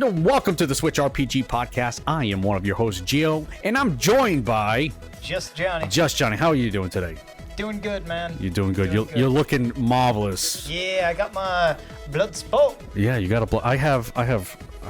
and welcome to the Switch RPG Podcast. I am one of your hosts, Gio, and I'm joined by... Just Johnny. Just Johnny. How are you doing today? Doing good, man. You're doing good. You're looking marvelous. Yeah, I got my blood sport. Yeah, you got a... I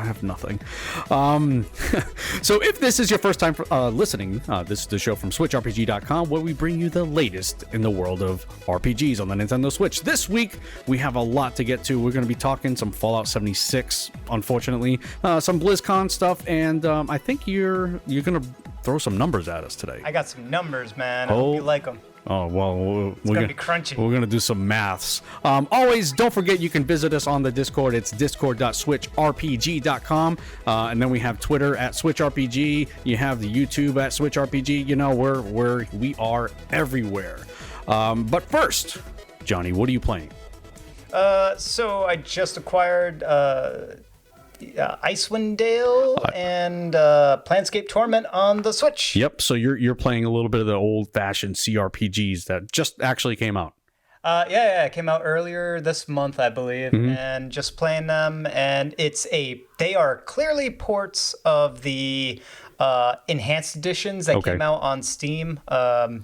have nothing. So if this is your first time listening, this is the show from SwitchRPG.com, where we bring you the latest in the world of RPGs on the Nintendo Switch. This week, we have a lot to get to. We're going to be talking some Fallout 76, unfortunately, some BlizzCon stuff, and I think you're going to throw some numbers at us today. I got some numbers, man. I hope you like them. Oh, well, we're gonna be crunching. We're going to do some maths. Always, don't forget you can visit us on the Discord. It's discord.switchrpg.com. And then we have Twitter at SwitchRPG. You have the YouTube at SwitchRPG. You know, we are everywhere. But first, Johnny, what are you playing? So I just acquired Icewind Dale and Planescape Torment on the Switch. Yep. So you're playing a little bit of the old-fashioned CRPGs that just actually came out. Yeah, it came out earlier this month, I believe, and just playing them. And they are clearly ports of the enhanced editions that came out on Steam. I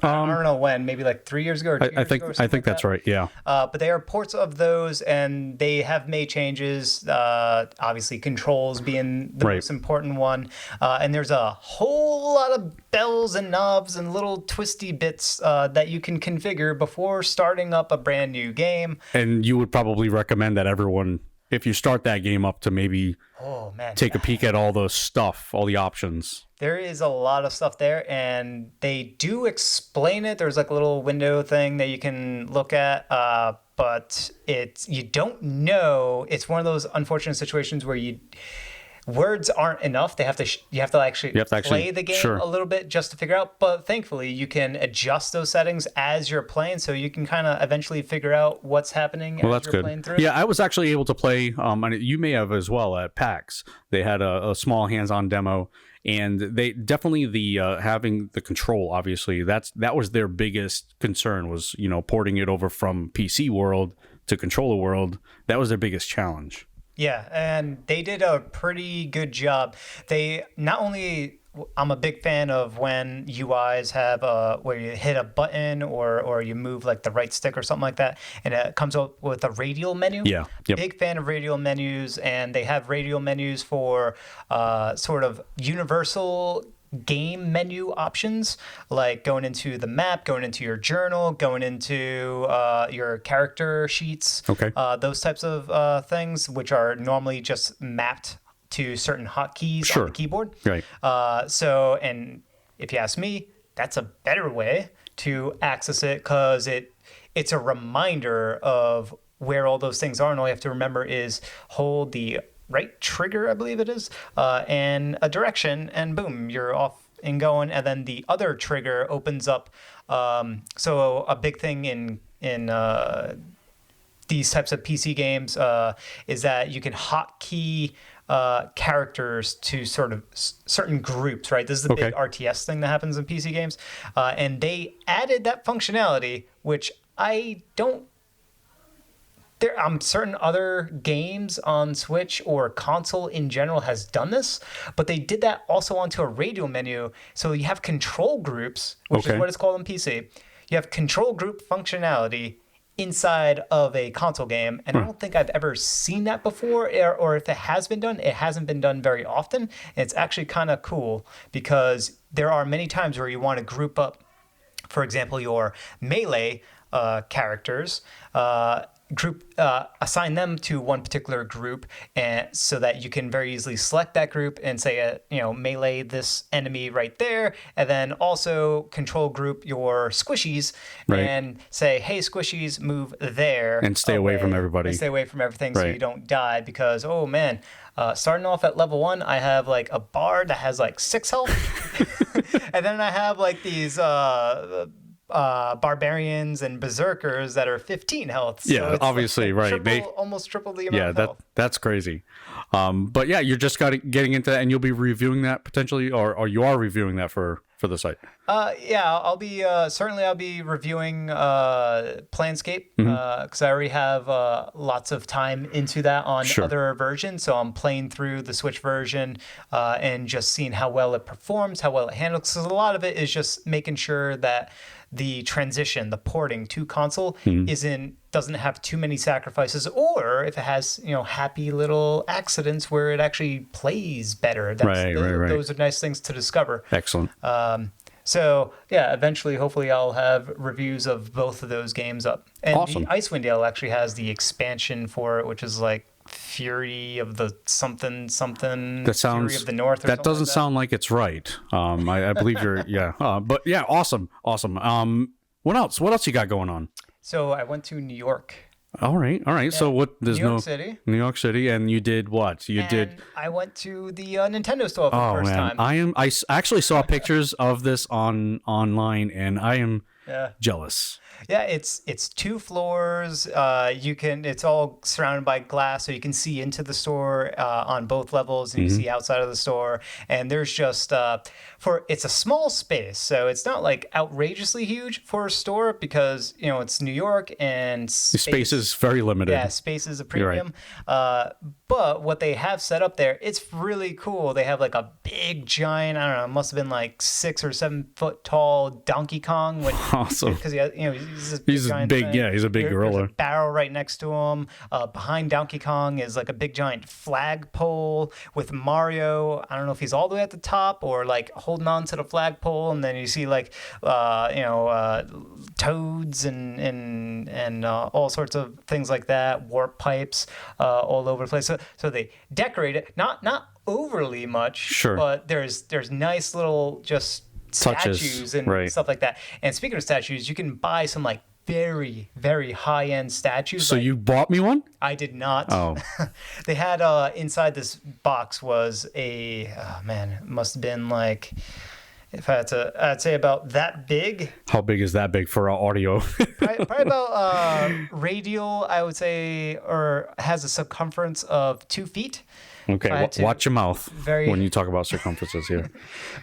don't know when, maybe like 3 years ago or 2 years ago. I think that's right. Yeah. But they are ports of those, and they have made changes. Obviously, controls being the most important one, and there's a whole lot of bells and knobs and little twisty bits that you can configure before starting up a brand new game. And you would probably recommend that everyone, if you start that game up, to maybe take a peek at all the stuff, all the options. There is a lot of stuff there, and they do explain it. There's like a little window thing that you can look at, but you don't know. It's one of those unfortunate situations where words aren't enough. You have to actually play the game a little bit just to figure out. But thankfully, you can adjust those settings as you're playing, so you can kind of eventually figure out what's happening as you're playing through. Yeah, I was actually able to play, and you may have as well, at PAX. They had a small hands-on demo, and they definitely having the control, obviously, that was their biggest concern, was, porting it over from PC world to controller world. That was their biggest challenge. Yeah, and they did a pretty good job. They not only, I'm a big fan of when UIs have where you hit a button or you move like the right stick or something like that, and it comes up with a radial menu. Yeah, Big fan of radial menus, and they have radial menus for sort of universal game menu options, like going into the map, going into your journal, going into your character sheets, those types of things, which are normally just mapped to certain hotkeys on the keyboard. Right. And if you ask me, that's a better way to access it, because it's a reminder of where all those things are, and all you have to remember is hold the right trigger, I believe it is, and a direction, and boom, you're off and going. And then the other trigger opens up. So a big thing in these types of PC games is that you can hotkey characters to sort of certain groups, right? This is the big RTS thing that happens in PC games. And they added that functionality, which I don't... I'm certain other games on Switch or console in general has done this, but they did that also onto a radial menu. So you have control groups, which is what it's called on PC. You have control group functionality inside of a console game, and I don't think I've ever seen that before, or if it has been done, it hasn't been done very often. And it's actually kind of cool, because there are many times where you want to group up, for example, your melee characters, assign them to one particular group, and so that you can very easily select that group and say, melee this enemy right there, and then also control group your squishies and say, hey, squishies, move there, and stay away from everybody, and stay away from everything, so you don't die. Because starting off at level 1, I have like a bard that has like 6 health, and then I have like these barbarians and berserkers that are 15 health. So obviously, almost triple the amount of health. That's crazy. But yeah, you're just getting into that, and you'll be reviewing that potentially, or you are reviewing that for for the site? Yeah, I'll be certainly I'll be reviewing Planescape because I already have lots of time into that on other versions. So I'm playing through the Switch version and just seeing how well it performs, how well it handles. Because a lot of it is just making sure that the transition, the porting to console doesn't have too many sacrifices, or if it has, happy little accidents where it actually plays better. Right. Those are nice things to discover. Excellent. So yeah, eventually, hopefully, I'll have reviews of both of those games up. And awesome. The Icewind Dale actually has the expansion for it, which is like Fury of the something. That sounds. Fury of the North. That doesn't sound like it's right. I believe you're. Yeah. But yeah, awesome. What else? What else you got going on? So I went to New York. All right. Yeah. So what? There's New York City, and you did what? I went to the Nintendo store for the first time. I actually saw pictures of this online, and I am jealous. Yeah, it's 2 floors. It's all surrounded by glass, so you can see into the store on both levels, and you see outside of the store. And there's just it's a small space, so it's not like outrageously huge for a store because it's New York and space is very limited. Yeah, space is a premium. Right. But what they have set up there, it's really cool. They have like a big giant, I don't know, it must have been like 6 or 7 foot tall Donkey Kong. Awesome. Because he's a big gorilla. There's a barrel right next to him. Behind Donkey Kong is like a big giant flagpole with Mario. I don't know if he's all the way at the top or like holding on to the flagpole, and then you see like toads and all sorts of things like that, warp pipes all over the place. So they decorate it, not overly much, but there's nice little just statues and stuff like that. And speaking of statues, you can buy some like very, very high-end statues. So you bought me one? I did not. Oh. They had inside this box was it must have been like, if I'd say about that big. How big is that big for audio? probably about radial, I would say, or has a circumference of 2 feet. Okay, watch your mouth when you talk about circumferences here.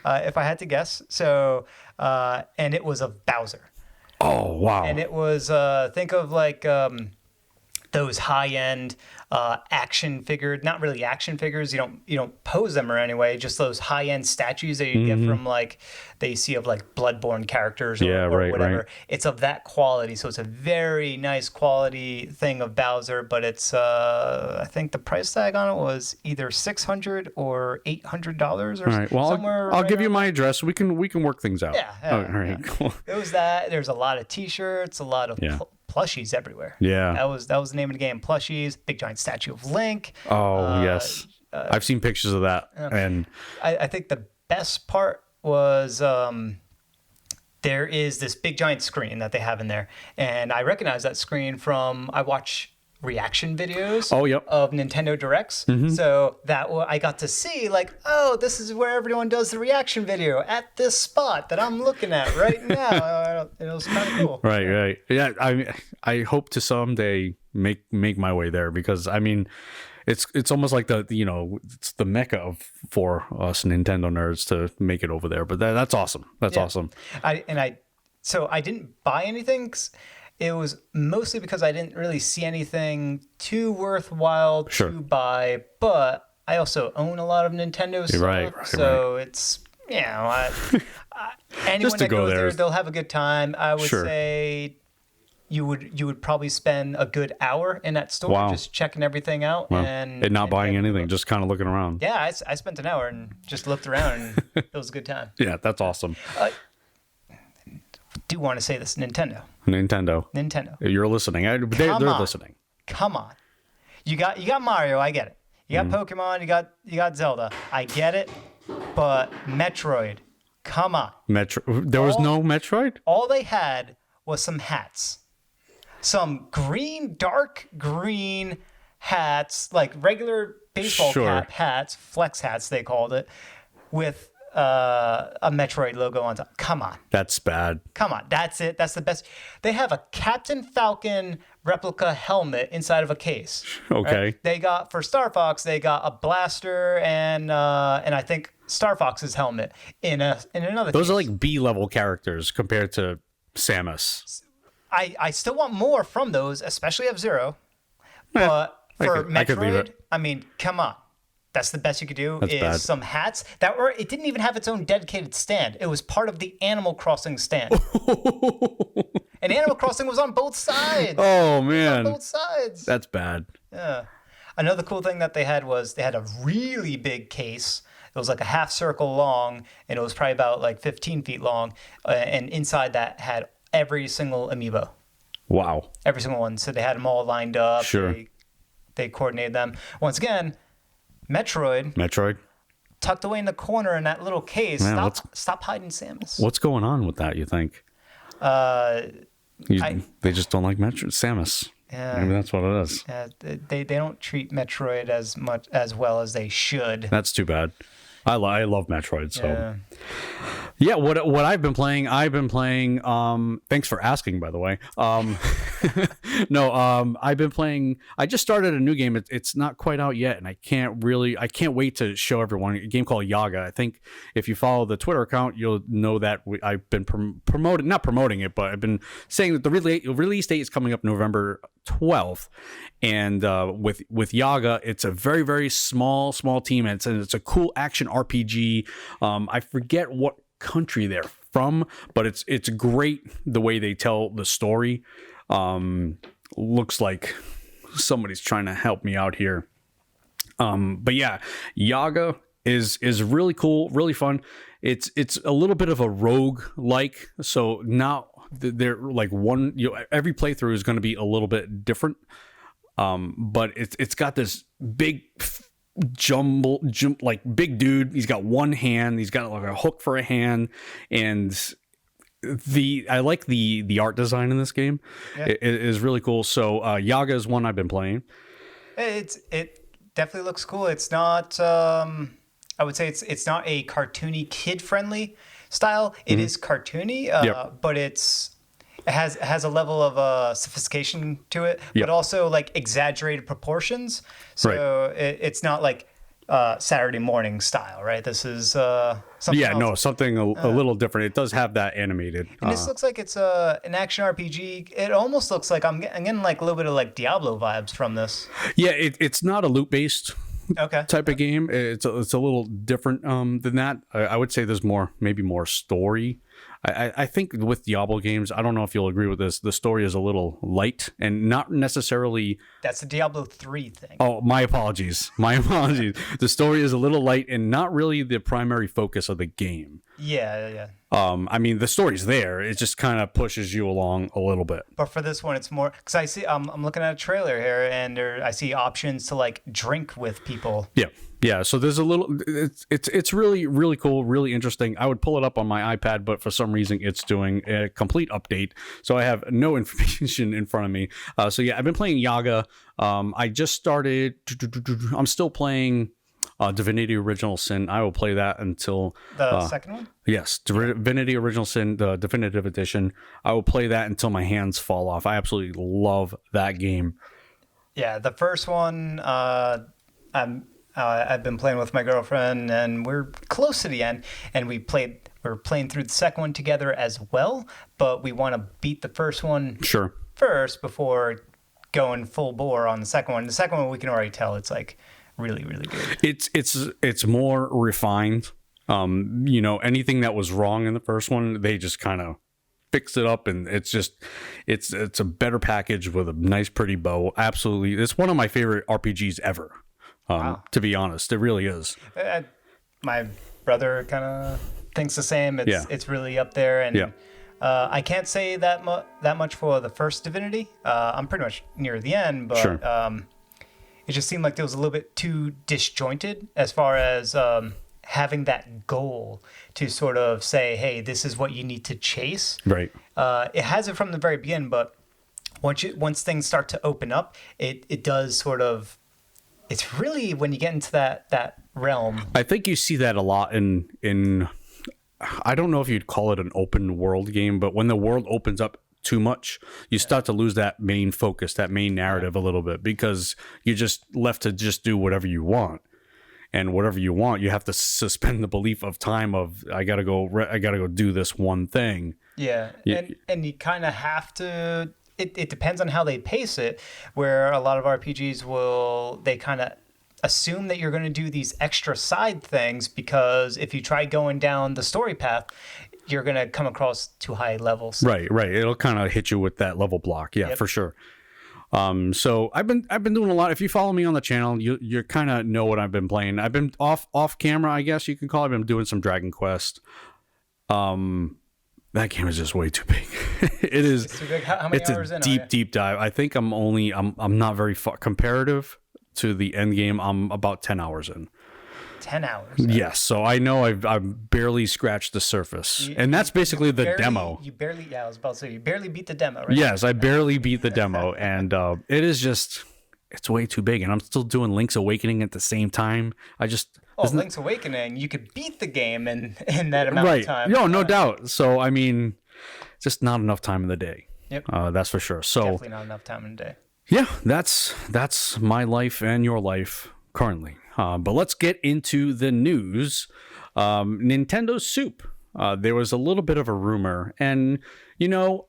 If I had to guess. So, and it was of Bowser. Oh, wow. And it was, think of like those high-end action figure, not really action figures. You don't pose them or anyway, just those high-end statues that you get from like, that you see of like Bloodborne characters or whatever. Right. It's of that quality. So it's a very nice quality thing of Bowser, but it's, I think the price tag on it was either $600 or $800 or right. Well, somewhere. I'll give you my address. We can work things out. Yeah. All right, cool. It was that. There's a lot of t-shirts, a lot of plushies everywhere. Yeah. That was the name of the game. Plushies, big giant statue of Link. Oh, yes. I've seen pictures of that. And I think the best part was there is this big giant screen that they have in there. And I recognize that screen from, I watch reaction videos of Nintendo Directs. So that I got to see like, oh, this is where everyone does the reaction video at this spot that I'm looking at right now. It was kind of cool. Right. Yeah, I hope to someday make my way there because I mean, it's almost like it's the mecca for us Nintendo nerds to make it over there. But that's awesome. That's awesome. So I didn't buy anything. It was mostly because I didn't really see anything too worthwhile to buy, but I also own a lot of Nintendo stuff, so it's anyone that goes there, they'll have a good time. I would say you would probably spend a good hour in that store just checking everything out and not buying anything, just kind of looking around. Yeah, I spent an hour and just looked around, and it was a good time. Yeah, that's awesome. Do want to say this, Nintendo. You're listening. They're listening. Come on. You got Mario, I get it. You got Pokemon, you got Zelda. I get it. But Metroid, come on. There was no Metroid? All they had was some hats. Some dark green hats, like regular baseball cap hats, flex hats they called it, with a Metroid logo on top. Come on. That's bad. Come on. That's it. That's the best. They have a Captain Falcon replica helmet inside of a case. Okay. Right? They got, for Star Fox, they got a blaster and I think Star Fox's helmet in another Those case. are like B-level characters compared to Samus. I still want more from those, especially F-Zero. But for I could leave Metroid, it. I mean, come on. That's the best you could do. That's is bad. some hats that were. It didn't even have its own dedicated stand. It was part of the Animal Crossing stand. And Animal Crossing was on both sides. Oh man, Both sides. that's bad. Yeah. Another cool thing that they had was they had a really big case. It was like a half circle long, and it was probably about like 15 feet long. And inside that had every single amiibo. Wow. Every single one. So they had them all lined up. Sure. They coordinated them. Once again, Metroid. tucked away in the corner in that little case. Man, Stop hiding Samus. What's going on with that? You think? They just don't like Metroid. Samus. Yeah. Maybe that's what it is. They don't treat Metroid as well as they should. That's too bad. I love Metroid. So. Yeah. Yeah, what I've been playing, thanks for asking, by the way. I've been playing, I just started a new game. It's not quite out yet, and I can't wait to show everyone a game called Yaga. I think if you follow the Twitter account, you'll know that I've been not promoting it, but I've been saying that the release date is coming up November 12th. And with Yaga, it's a very, very small team, and it's a cool action RPG. I forget what country they're from, but it's great the way they tell the story. Looks like somebody's trying to help me out here. But yeah, Yaga is really cool, really fun. It's a little bit of a rogue like, so now they're like every playthrough is going to be a little bit different. But it's got this big like big dude. He's got one hand. He's got like a hook for a hand, and I like the art design in this game. Yeah. It is really cool. So Yaga is one I've been playing. It definitely looks cool. It's not. I would say it's not a cartoony, kid friendly style. It is cartoony, but it has a level of sophistication to it, but also like exaggerated proportions. So it's not like Saturday morning style, right? This is something else. Something a little different. It does have that animated. And this looks like it's an action RPG. It almost looks like I'm getting like a little bit of like Diablo vibes from this. Yeah, it's not a loot based. Type of game. It's a little different than that. I would say there's maybe more story. I think with Diablo games, I don't know if you'll agree with this, the story is a little light and not necessarily... That's the Diablo 3 thing. Oh, my apologies. The story is a little light and not really the primary focus of the game. Yeah. I mean, the story's there. It just kind of pushes you along a little bit. But for this one, it's more... Because I see... I'm looking at a trailer here, and I see options to, like, drink with people. Yeah, so there's a little... It's really, really cool, really interesting. I would pull it up on my iPad, but for some reason, it's doing a complete update. So I have no information in front of me. So yeah, I've been playing Yaga. I just started... I'm still playing... Divinity Original Sin. I will play that until the second one. Yes, Divinity Original Sin, the definitive edition. I will play that until my hands fall off. I absolutely love that game. Yeah, the first one. I've been playing with my girlfriend, and we're close to the end. And we're playing through the second one together as well. But we want to beat the first one first before going full bore on the second one. The second one, we can already tell it's like really, really good. It's more refined. Anything that was wrong in the first one, they just kind of fix it up, and it's a better package with a nice, pretty bow. Absolutely, it's one of my favorite RPGs ever. Wow. To be honest, it really is. My brother kind of thinks the same. It's really up there, and I can't say that much for the first Divinity. I'm pretty much near the end, but it just seemed like it was a little bit too disjointed as far as having that goal to sort of say, hey, this is what you need to chase. Right. It has it from the very beginning, but once things start to open up, it does sort of... It's really when you get into that realm. I think you see that a lot in I don't know if you'd call it an open world game, but when the world opens up too much, you start to lose that main focus, that main narrative a little bit, because you're just left to just do whatever you want. And whatever you want, you have to suspend the belief of time of I gotta go do this one thing. Yeah. And you kind of have to. It depends on how they pace it. Where a lot of RPGs they kind of assume that you're going to do these extra side things, because if you try going down the story path, you're going to come across too high levels. Right. It'll kind of hit you with that level block. Yeah, for sure. So I've been doing a lot. If you follow me on the channel, you kind of know what I've been playing. I've been off camera, I guess you can call it. I've been doing some Dragon Quest. That game is just way too big. It is. It's too big. How many hours in? It's a deep dive. I think I'm not very far comparative to the end game. I'm about 10 hours in. 10 hours. Yes, so I know I've barely scratched the surface, and that's basically the demo. You barely. Yeah, I was about to say you barely beat the demo, right? Yes, I barely beat the demo, and it is just it's way too big, and I'm still doing Link's Awakening at the same time. Link's Awakening, you could beat the game in that amount of time. No doubt. So I mean, just not enough time in the day. Yep. That's for sure. So definitely not enough time in the day. Yeah, that's my life and your life currently. But let's get into the news. Nintendo Soup. There was a little bit of a rumor, and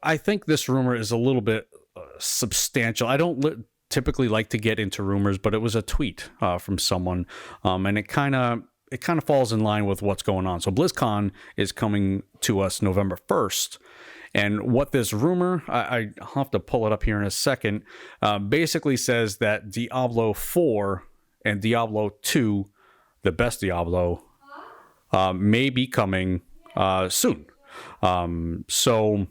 I think this rumor is a little bit substantial. I don't typically like to get into rumors, but it was a tweet from someone, and it kind of falls in line with what's going on. So BlizzCon is coming to us November 1st. And what this rumor, I'll have to pull it up here in a second, basically says that Diablo 4 and Diablo 2, the best Diablo, may be coming soon. So,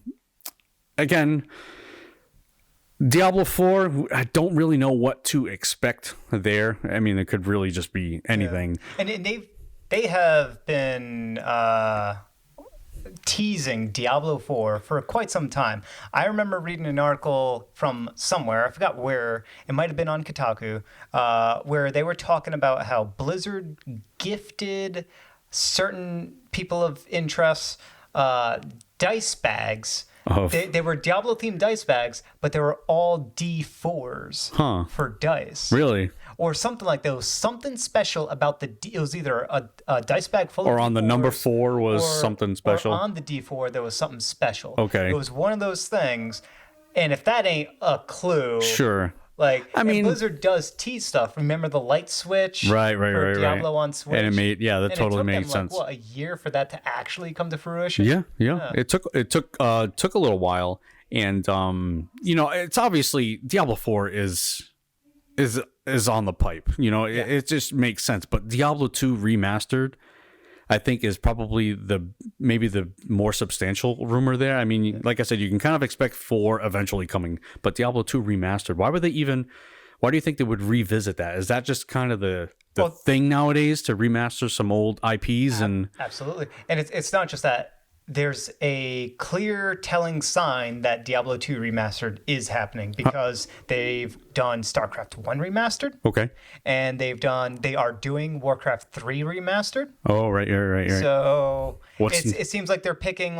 again, Diablo 4, I don't really know what to expect there. I mean, it could really just be anything. Yeah. And they have been teasing Diablo 4 for quite some time. I remember reading an article from somewhere, I forgot where, it might have been on Kotaku, where they were talking about how Blizzard gifted certain people of interest dice bags. They were Diablo-themed dice bags, but they were all D4s for dice. Really? Or something like that. It was something special about it was either a dice bag full of Or on D4s, the number 4 was something special? Or on the D4, there was something special. Okay. It was one of those things, and if that ain't a clue... Sure. Like, I mean, Blizzard does tease stuff. Remember the light switch? Right. For Diablo on Switch? And that totally made sense. Like, a year for that to actually come to fruition? Yeah. It took a little while, and it's obviously Diablo 4 is on the pipe. It just makes sense. But Diablo 2 remastered, I think, is probably maybe the more substantial rumor there. I mean, like I said, you can kind of expect 4 eventually coming, but Diablo 2 remastered. Why do you think they would revisit that? Is that just kind of the thing nowadays, to remaster some old IPs? Absolutely. And it's not just that. There's a clear telling sign that Diablo 2 Remastered is happening, because they've done StarCraft 1 Remastered. Okay. And they are doing Warcraft 3 Remastered. Oh, right. So it seems like they're picking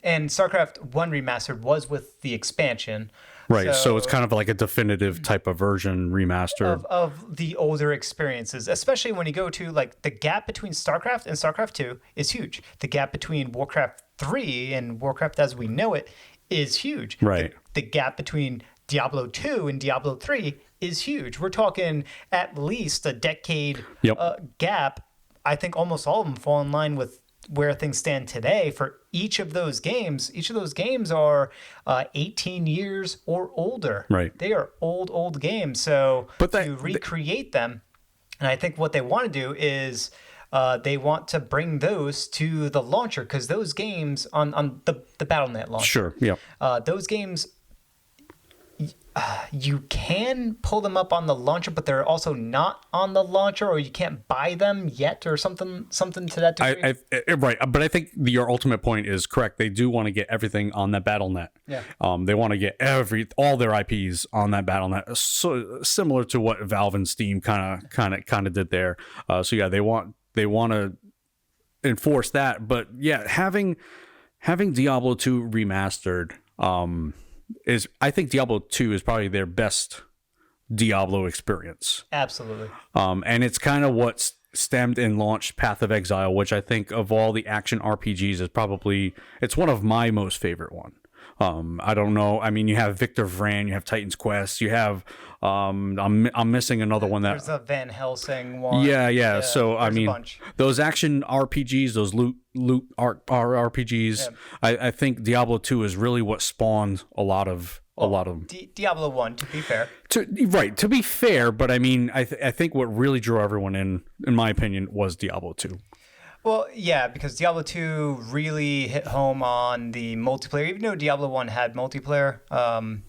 and StarCraft 1 Remastered was with the expansion. Right, so it's kind of like a definitive type of version remaster of the older experiences, especially when you go to the gap between StarCraft and StarCraft 2 is huge. The gap between Warcraft 3 and Warcraft as we know it is huge. Right. The gap between Diablo 2 and Diablo 3 is huge. We're talking at least a decade gap. I think almost all of them fall in line with where things stand today for each of those games. Each of those games are 18 years or older. Right. They are old games. So to recreate them, and I think what they want to do is they want to bring those to the launcher, because those games on the Battle.net launcher. Sure, yeah. Those games You can pull them up on the launcher, but they're also not on the launcher, or you can't buy them yet, or something to that degree. Right, but I think your ultimate point is correct. They do want to get everything on that BattleNet. Yeah. They want to get all their IPs on that BattleNet, so similar to what Valve and Steam kind of did there. So yeah, they want to enforce that, but yeah, having Diablo 2 remastered. I think Diablo 2 is probably their best Diablo experience. Absolutely. And it's kind of what stemmed and launched Path of Exile, which I think of all the action RPGs it's one of my most favorite one. I don't know. I mean, you have Victor Vran, you have Titan's Quest, you have I'm missing another one There's a Van Helsing one. Yeah. So I mean, those action RPGs, those loot RPGs, yeah. I think Diablo 2 is really what spawned a lot of them. Diablo 1, to be fair. To be fair, but I mean, I think what really drew everyone in my opinion, was Diablo 2. Well, yeah, because Diablo 2 really hit home on the multiplayer. Even though Diablo 1 had multiplayer,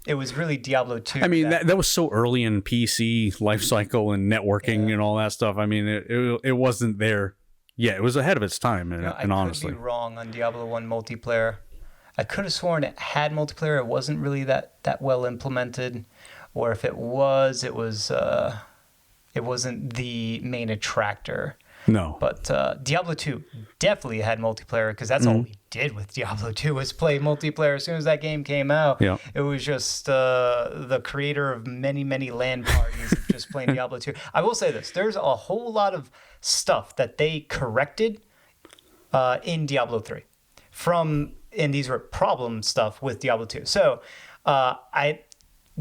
it was really Diablo 2. I mean, that was so early in PC life cycle and networking and all that stuff. I mean, it wasn't there. Yeah, it was ahead of its time, and honestly. I could be wrong on Diablo 1 multiplayer. I could have sworn it had multiplayer. It wasn't really that well implemented. Or if it was, it wasn't the main attractor. No. But Diablo 2 definitely had multiplayer, because that's all we did with Diablo 2 was play multiplayer. As soon as that game came out, it was just the creator of many, many LAN parties of just playing Diablo 2. I will say this. There's a whole lot of stuff that they corrected in Diablo 3. And these were problem stuff with Diablo 2. So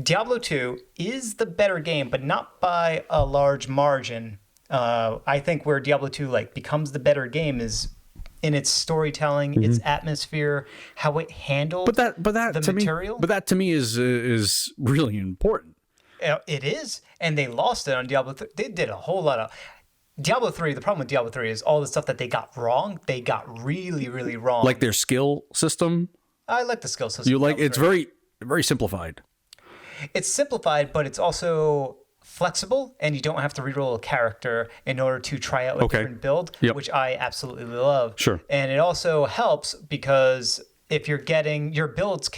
Diablo 2 is the better game, but not by a large margin. I think where Diablo 2 becomes the better game is in its storytelling, its atmosphere, how it handled the material. But that to me is really important. It is, and they lost it on Diablo 3. They did a whole lot of Diablo 3. The problem with Diablo 3 is all the stuff that they got wrong. They got really, really wrong. Like their skill system. I like the skill system. You like it's very, very simplified. It's simplified, but it's also flexible, and you don't have to reroll a character in order to try out a different build, which I absolutely love. Sure. And it also helps because if you're getting your builds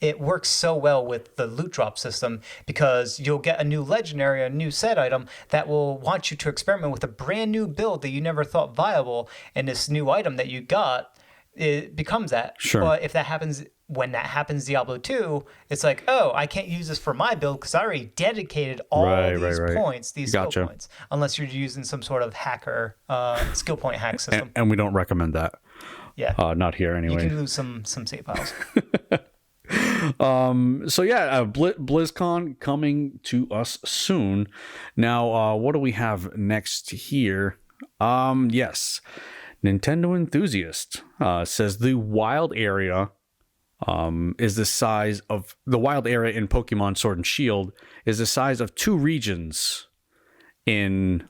it works so well with the loot drop system, because you'll get a new legendary, a new set item that will want you to experiment with a brand new build that you never thought viable, and this new item that you got, it becomes that. Sure. But when that happens Diablo 2, it's like, oh, I can't use this for my build because I already dedicated all these points, these skill points, unless you're using some sort of hacker skill point hack system. And we don't recommend that. Yeah. Not here anyway. You can lose some save files. So yeah, BlizzCon coming to us soon. Now, what do we have next here? Yes. Nintendo Enthusiast says the wild area is the size of the wild area in Pokemon Sword and Shield is the size of 2 regions in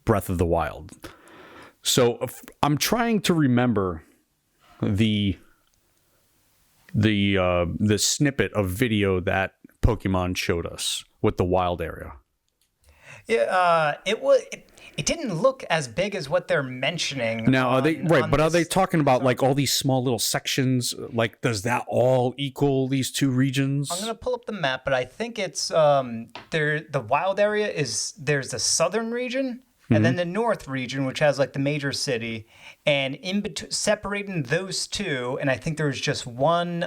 Breath of the Wild. So I'm trying to remember the snippet of video that Pokemon showed us with the wild area. Yeah, it didn't look as big as what they're mentioning. Now, are they talking about like all these small little sections? Like, does that all equal these 2 regions? I'm gonna pull up the map, but I think it's the wild area there's the southern region and then the north region, which has like the major city, and in between, separating those 2, and I think there's just one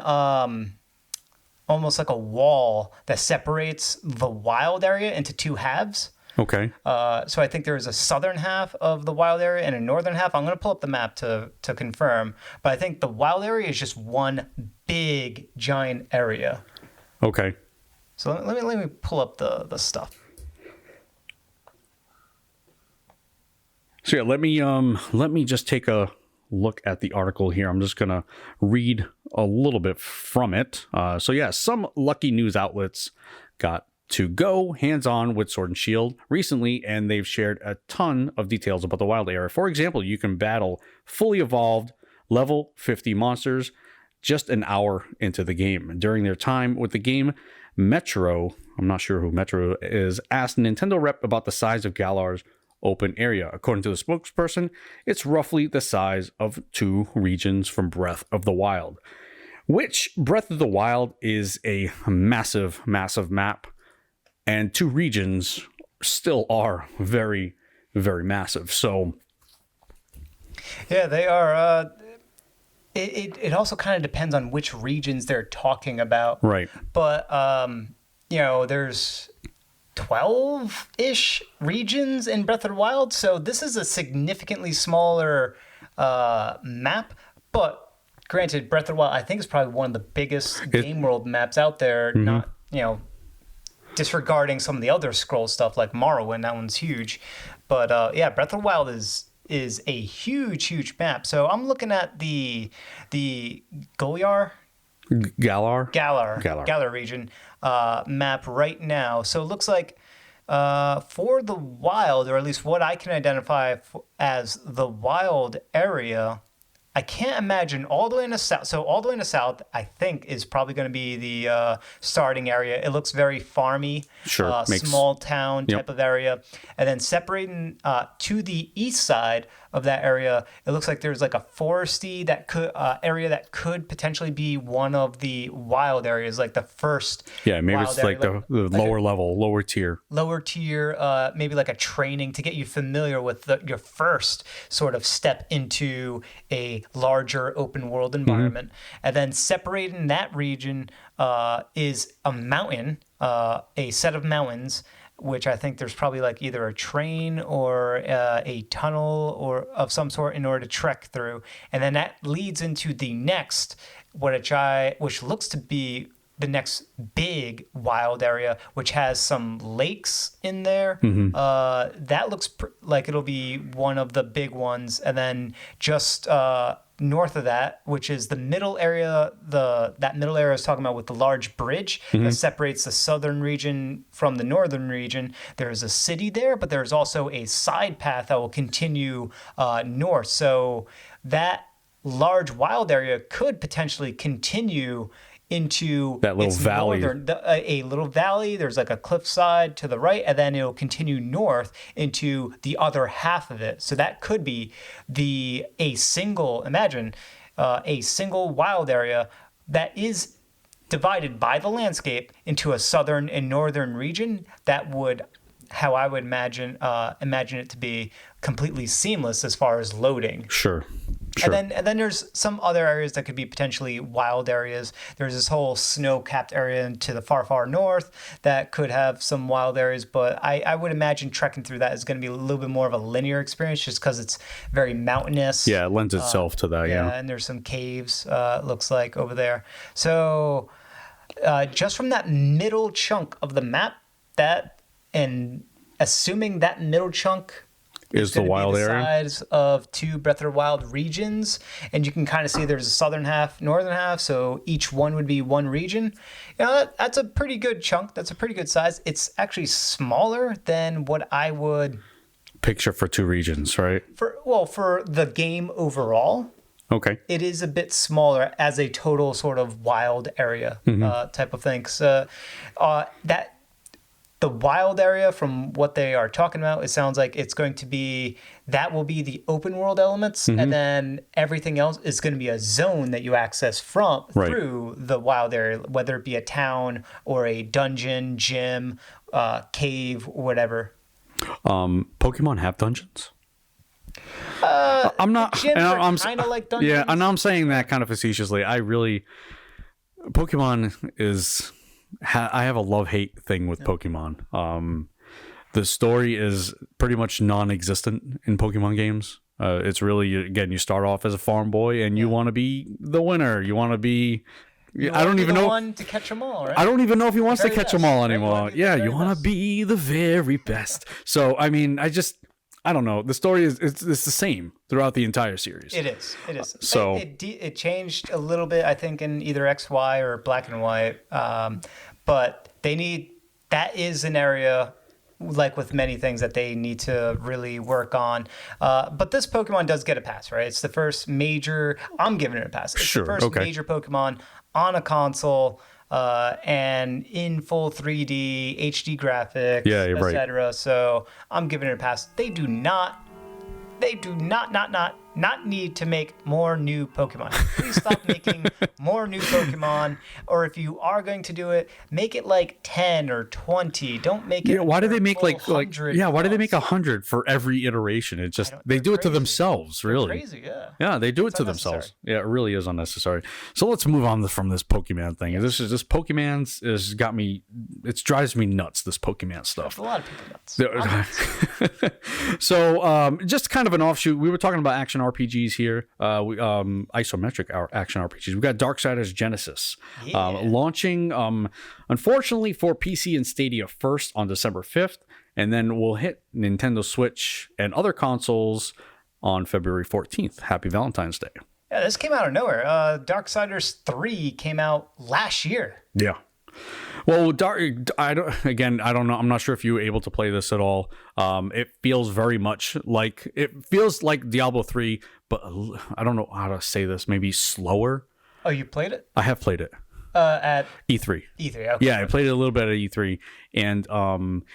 almost like a wall that separates the wild area into 2 halves. Okay. So I think there is a southern half of the wild area and a northern half. I'm going to pull up the map to confirm, but I think the wild area is just one big giant area. Okay. So let me pull up the stuff. So yeah, let me just take a look at the article here. I'm just going to read a little bit from it. So yeah, some lucky news outlets got to go hands-on with Sword and Shield recently, and they've shared a ton of details about the wild area. For example, you can battle fully evolved level 50 monsters just an hour into the game. During their time with the game, Metro, I'm not sure who Metro is, asked a Nintendo rep about the size of Galar's open area. According to the spokesperson, it's roughly the size of 2 regions from Breath of the Wild, which Breath of the Wild is a massive, massive map, and 2 regions still are very, very massive. So, yeah, they are. It also kind of depends on which regions they're talking about. right. But, there's 12-ish regions in Breath of the Wild. So this is a significantly smaller map. But granted, Breath of the Wild, I think, is probably one of the biggest game world maps out there. Not, disregarding some of the other scroll stuff like Morrowind. That one's huge. But, Breath of the Wild is a huge map. So I'm looking at the Galar region map right now. So it looks like for the wild, or at least what I can identify as the wild area, I can't imagine all the way in the south. So all the way in the south, I think, is probably going to be the starting area. It looks very farmy, small town type of area. And then separating to the east side of that area, it looks like there's like a foresty area that could potentially be one of the wild areas, like the first. Yeah, maybe it's like the lower level, lower tier. Lower tier, maybe like a training to get you familiar with your first sort of step into a larger open world environment. And then separating that region is a mountain, a set of mountains, which I think there's probably like either a train or a tunnel or of some sort in order to trek through. And then that leads into the next, which looks to be the next big wild area, which has some lakes in there. That looks like it'll be one of the big ones. And then just north of that, which is the middle area, that middle area I was talking about with the large bridge that separates the southern region from the northern region. There's a city there, but there's also a side path that will continue north. So that large wild area could potentially continue into that little valley. A little valley. There's like a cliffside to the right, and then it'll continue north into the other half of it. So that could be a single wild area that is divided by the landscape into a southern and northern region. That would, how I would imagine it to be completely seamless as far as loading. Sure. And then there's some other areas that could be potentially wild areas. There's this whole snow-capped area to the far north that could have some wild areas, but I would imagine trekking through that is going to be a little bit more of a linear experience just because it's very mountainous. Yeah, it lends itself to that, yeah. And there's some caves, it looks like, over there. So just from that middle chunk of the map, and assuming that middle chunk is the wild area, size of 2 Breath of the Wild regions, and you can kind of see there's a southern half, northern half, so each one would be one region. That's a pretty good chunk. That's a pretty good size. It's actually smaller than what I would picture for 2 regions, right? For the game overall. Okay. It is a bit smaller as a total sort of wild area type of thing. So the wild area, from what they are talking about, it sounds like it's going to be, that will be the open world elements, and then everything else is going to be a zone that you access through the wild area, whether it be a town or a dungeon, gym, cave, whatever. Pokemon have dungeons? I'm not. Gyms are kind of like dungeons. Yeah, and I'm saying that kind of facetiously. Pokemon is. I have a love-hate thing with Pokemon. The story is pretty much non-existent in Pokemon games. It's really, again, you start off as a farm boy and you want to be the winner. You want to be... I don't even know. One to catch them all, right? I don't even know if he wants to catch them all anymore. Right? You want to be the very best. So, I mean, I don't know. The story it's the same throughout the entire series. It is. So it changed a little bit, I think, in either XY or Black and White. But that is an area like with many things that they need to really work on. But this Pokemon does get a pass, right? It's the first major. I'm giving it a pass. It's Sure, the first okay. major Pokemon on a console. And in full 3D, HD graphics, Yeah, you're right. etc. So I'm giving it a pass. They do not need to make more new Pokemon. Please stop making more new Pokemon. Or if you are going to do it, make it like 10 or 20. Don't make it. Yeah, why do they make full like 100 yeah? Why do they make plus. 100 for every iteration? It just they they're do it to crazy. themselves, really. Crazy, yeah. Yeah, they do it to unnecessary. themselves. Yeah, it really is unnecessary. So let's move on from this Pokemon thing. This Pokemon's has got me. It drives me nuts. This Pokemon stuff. A lot of people nuts. So just kind of an offshoot. We were talking about action RPGs here. Isometric action RPGs. We got Darksiders Genesis launching. Unfortunately for PC and Stadia first on December 5th, and then we'll hit Nintendo Switch and other consoles on February 14th. Happy Valentine's Day. Yeah, this came out of nowhere. Darksiders 3 came out last year. Yeah. Well, I don't know. I'm not sure if you were able to play this at all. It feels very much like Diablo 3, but I don't know how to say this. Maybe slower. Oh, you played it? I have played it. At E3. E3, okay. Yeah, I played it a little bit at E3, and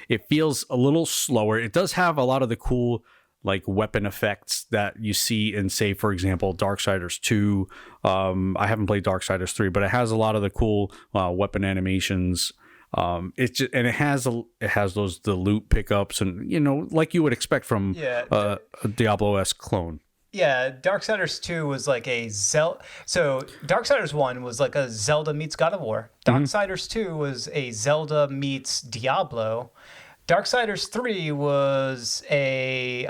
it feels a little slower. It does have a lot of the cool like weapon effects that you see in, say, for example, Darksiders 2. I haven't played Darksiders 3, but it has a lot of the cool weapon animations. It has the loot pickups, and like you would expect from a Diablo-esque clone. Yeah, Darksiders 2 was like a Zelda. So Darksiders 1 was like a Zelda meets God of War. Darksiders 2 was a Zelda meets Diablo. Darksiders 3 was a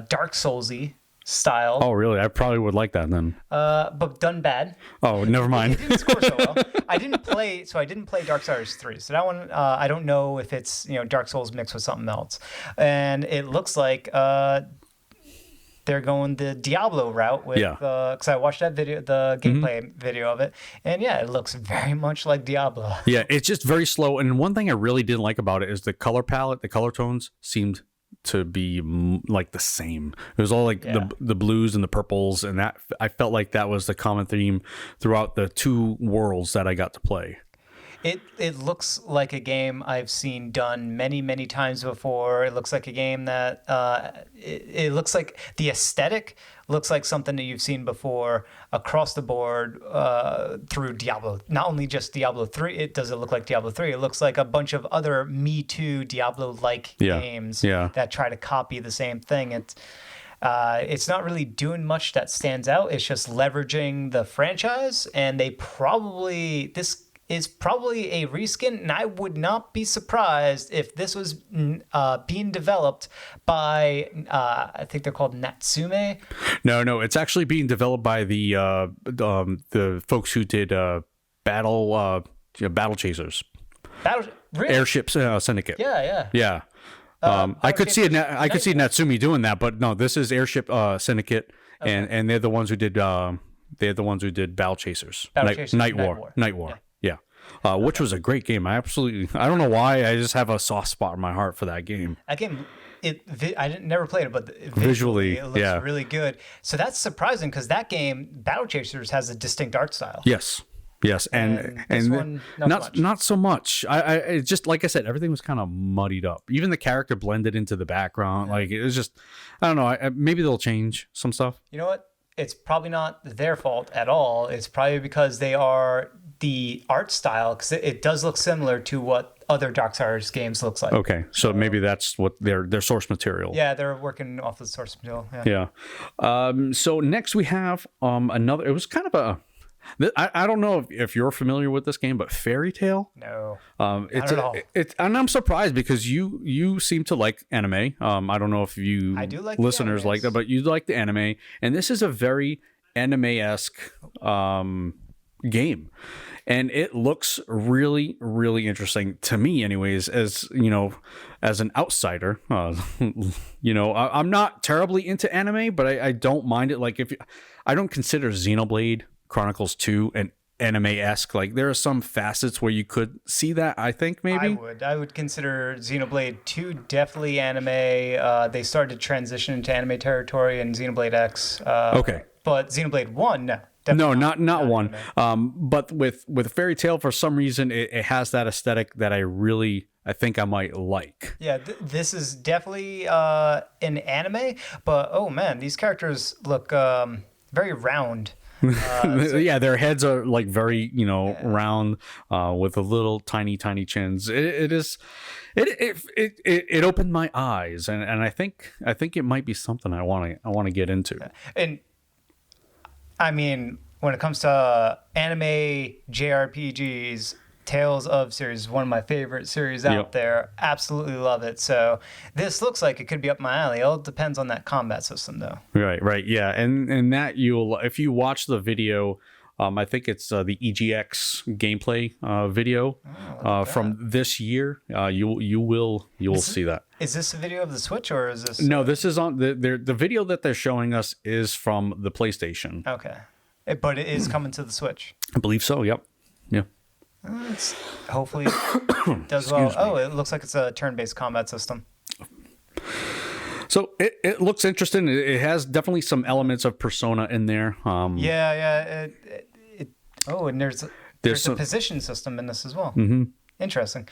Dark Soulsy style. Oh, really? I probably would like that then. But done bad. Oh, never mind. It didn't score so well. I didn't play Darksiders 3. So that one, I don't know if it's Dark Souls mixed with something else. And it looks like they're going the Diablo route with because I watched that video, the gameplay video of it, and yeah, it looks very much like Diablo. Yeah, it's just very slow. And one thing I really didn't like about it is the color palette, the color tones seemed to be like the same. It was all like the blues and the purples, and that I felt like that was the common theme throughout the two worlds that I got to play. It looks like a game I've seen done many, many times before. It looks like a game that it looks like the aesthetic looks like something that you've seen before across the board through Diablo. Not only just Diablo 3, it doesn't look like Diablo 3. It looks like a bunch of other Me Too Diablo-like games that try to copy the same thing. It's not really doing much that stands out. It's just leveraging the franchise, and this is probably a reskin, and I would not be surprised if this was being developed by, I think they're called Natsume. No, it's actually being developed by the folks who did Battle Chasers. Really? Airship Syndicate. Yeah. I could see Natsume doing that, but no, this is Airship Syndicate, and they're the ones who did Battle Chasers. Night War. Yeah. Which was a great game. I don't know why, I just have a soft spot in my heart for that game. That game, never played it, but visually it looks really good. So that's surprising because that game, Battle Chasers, has a distinct art style. Yes, and this one, not so much. I just, like I said, everything was kind of muddied up. Even the character blended into the background. Like it was just, I don't know. Maybe they'll change some stuff. You know what? It's probably not their fault at all. It's probably because they are the art style, because it does look similar to what other Darksiders games looks like. Okay, so maybe that's what their source material. Yeah, they're working off the source material. Yeah. So next we have another. It was kind of a. I don't know if you're familiar with this game, but Fairy Tail. No. Not at all. And I'm surprised because you seem to like anime. I don't know if I do like listeners like that, but you like the anime, and this is a very anime-esque game, and it looks really, really interesting to me, anyways. As an outsider, I'm not terribly into anime, but I don't mind it. Like I don't consider Xenoblade Chronicles 2 an anime-esque. Like there are some facets where you could see that, I think, maybe. I would consider Xenoblade 2 definitely anime. They started to transition into anime territory in Xenoblade X. Okay. But Xenoblade 1, no. No, not one. But with Fairy Tail, for some reason, it has that aesthetic that I think I might like. Yeah, this is definitely an anime, but oh man, these characters look very round. Yeah, their heads are like very, round, with a little tiny chins. It opened my eyes, and I think it might be something I want to get into. And I mean, when it comes to anime JRPGs, Tales of series is one of my favorite series out there. Absolutely love it. So this looks like it could be up my alley. It all depends on that combat system, though. Right, yeah, and that if you watch the video, I think it's the EGX gameplay video from this year. You will see that. Is this a video of the Switch or is this? No, this is on the video that they're showing us is from the PlayStation. Okay, but it is coming to the Switch. I believe so. Yep. Yeah. Hopefully it does well. Oh, it looks like it's a turn-based combat system. So it looks interesting. It has definitely some elements of Persona in there. Yeah. And there's a position system in this as well. Mm-hmm. Interesting.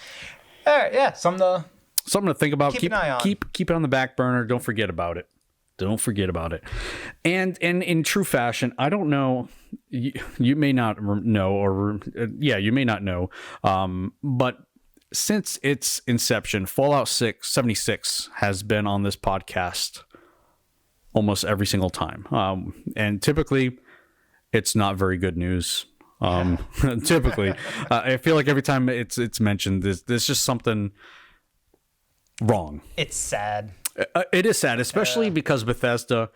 All right, yeah, something to think about. Keep an eye on. Keep it on the back burner. Don't forget about it. And in true fashion, I don't know. You may not know, you may not know. But since its inception, Fallout 76 has been on this podcast almost every single time. And typically, it's not very good news. Typically, I feel like every time it's mentioned, there's just something wrong. It's sad. It is sad, especially because Bethesda,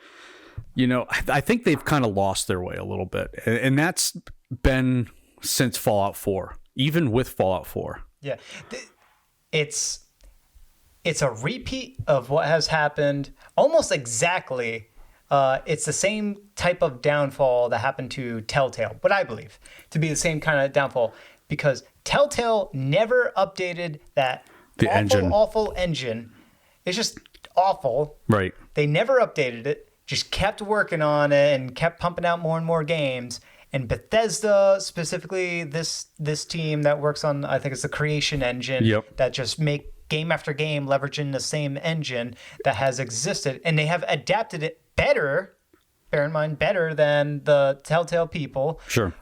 I think they've kind of lost their way a little bit. And that's been since Fallout 4, even with Fallout 4. Yeah. It's a repeat of what has happened almost exactly. It's the same type of downfall that happened to Telltale, what I believe to be the same kind of downfall, because Telltale never updated that awful engine. It's just awful. Right. They never updated it, just kept working on it and kept pumping out more and more games. And Bethesda, specifically this team that works on, I think it's the Creation Engine, that just make game after game leveraging the same engine that has existed, and they have adapted it better, bear in mind, better than the Telltale people. Sure.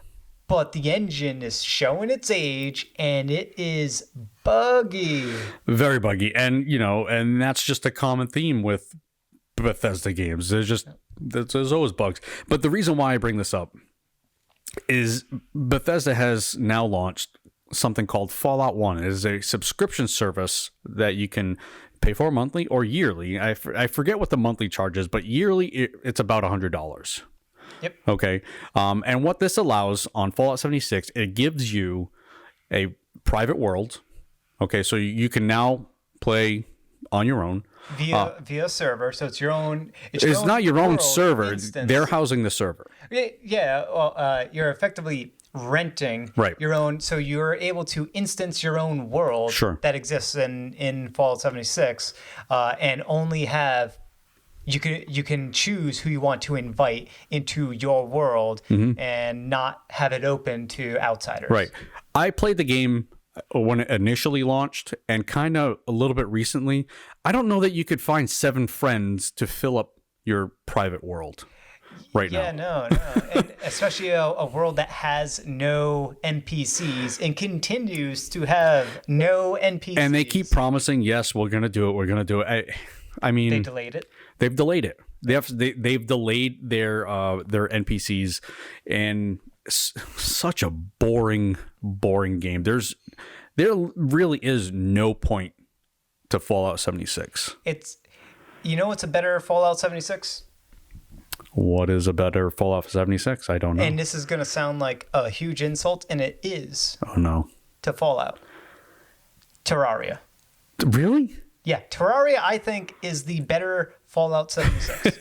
But the engine is showing its age, and it is buggy. Very buggy. And, and that's just a common theme with Bethesda games. There's always bugs. But the reason why I bring this up is Bethesda has now launched something called Fallout 1. It is a subscription service that you can pay for monthly or yearly. I forget what the monthly charge is, but yearly it's about $100. Yep. Okay. And what this allows on Fallout 76, it gives you a private world. Okay. So you can now play on your own via server. So it's your own. It's not your own server. Instance. They're housing the server. Yeah. Well, you're effectively renting your own. So you're able to instance your own world that exists in Fallout 76, and only have. You can choose who you want to invite into your world and not have it open to outsiders. Right. I played the game when it initially launched and kind of a little bit recently. I don't know that you could find 7 friends to fill up your private world now. Yeah, no. And especially a world that has no NPCs and continues to have no NPCs. And they keep promising, yes, we're going to do it. I mean, they delayed it. They've delayed it. They've delayed their NPCs, and such a boring game. There really is no point to Fallout 76. What's a better Fallout 76? What is a better Fallout 76? I don't know. And this is going to sound like a huge insult, and it is. Oh no. To Fallout. Terraria. Really? Yeah, Terraria, I think, is the better Fallout 76.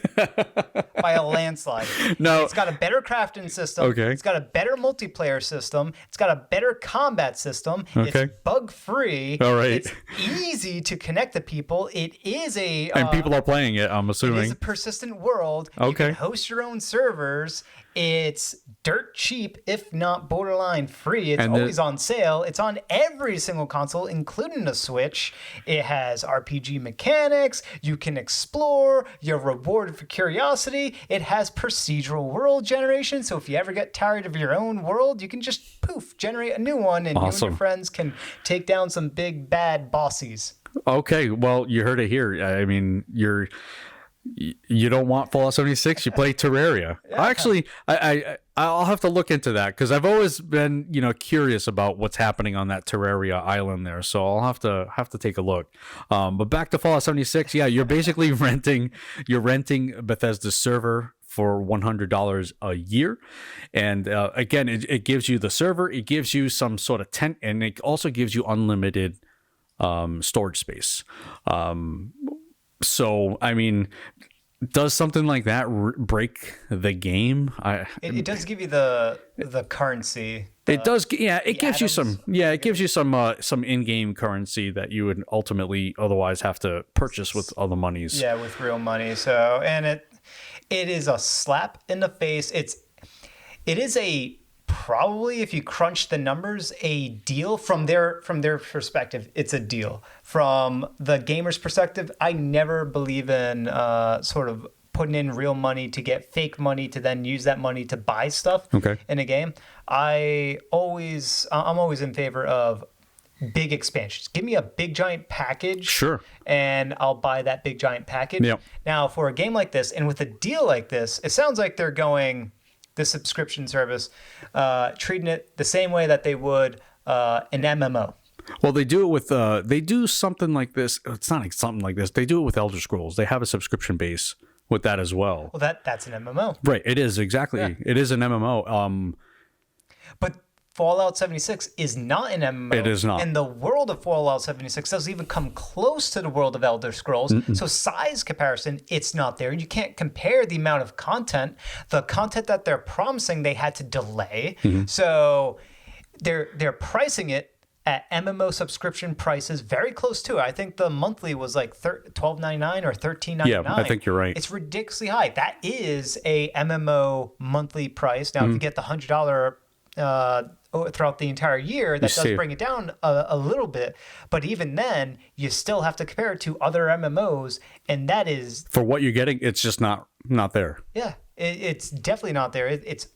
by a landslide. No. It's got a better crafting system. Okay. It's got a better multiplayer system. It's got a better combat system. Okay. It's bug-free. All right. It's easy to connect to people. It is a... And people are playing it, I'm assuming. It is a persistent world. Okay. You can host your own servers. It's dirt cheap, if not borderline free. It's always on sale. It's on every single console, including the Switch. It has RPG mechanics. You can explore. You're rewarded for curiosity. It has procedural world generation. So if you ever get tired of your own world, you can just poof, generate a new one, and you and your friends can take down some big bad bossies. Okay, well, you heard it here. I mean, you don't want Fallout 76, you play Terraria. Yeah. Actually, I'll have to look into that because I've always been, curious about what's happening on that Terraria island there. So I'll have to take a look. But back to Fallout 76, yeah, you're basically renting Bethesda's server for $100 a year. And again, it gives you the server, it gives you some sort of tent, and it also gives you unlimited storage space. So, I mean, does something like that break the game? It does give you the currency. It does, yeah. It gives you some, It gives you some in-game currency that you would ultimately otherwise have to purchase with other monies. Yeah, with real money. So, and it is a slap in the face. It is probably, if you crunch the numbers, a deal from their perspective. It's a deal. From the gamer's perspective, I never believe in sort of putting in real money to get fake money to then use that money to buy stuff in a game. I'm always in favor of big expansions. Give me a big giant package, sure, and I'll buy that big giant package. Yep. Now, for a game like this, and with a deal like this, it sounds like they're going the subscription service, treating it the same way that they would an MMO. Well, they do it with they do something like this. It's not like something like this. They do it with Elder Scrolls. They have a subscription base with that as well. Well, that's an MMO. Right. It is, exactly. Yeah. It is an MMO. But Fallout 76 is not an MMO. It is not. And the world of Fallout 76 doesn't even come close to the world of Elder Scrolls. So size comparison, it's not there. You can't compare the amount of content. The content that they're promising, they had to delay. So they're pricing it at MMO subscription prices very close to it. I think the monthly was like $12.99 or $13.99. Yeah, I think you're right. It's ridiculously high. That is a MMO monthly price. Now, if you get the $100 throughout the entire year, that does bring it down a little bit. But even then, you still have to compare it to other MMOs, and that is... For what you're getting, it's just not there. Yeah, it's definitely not there. It's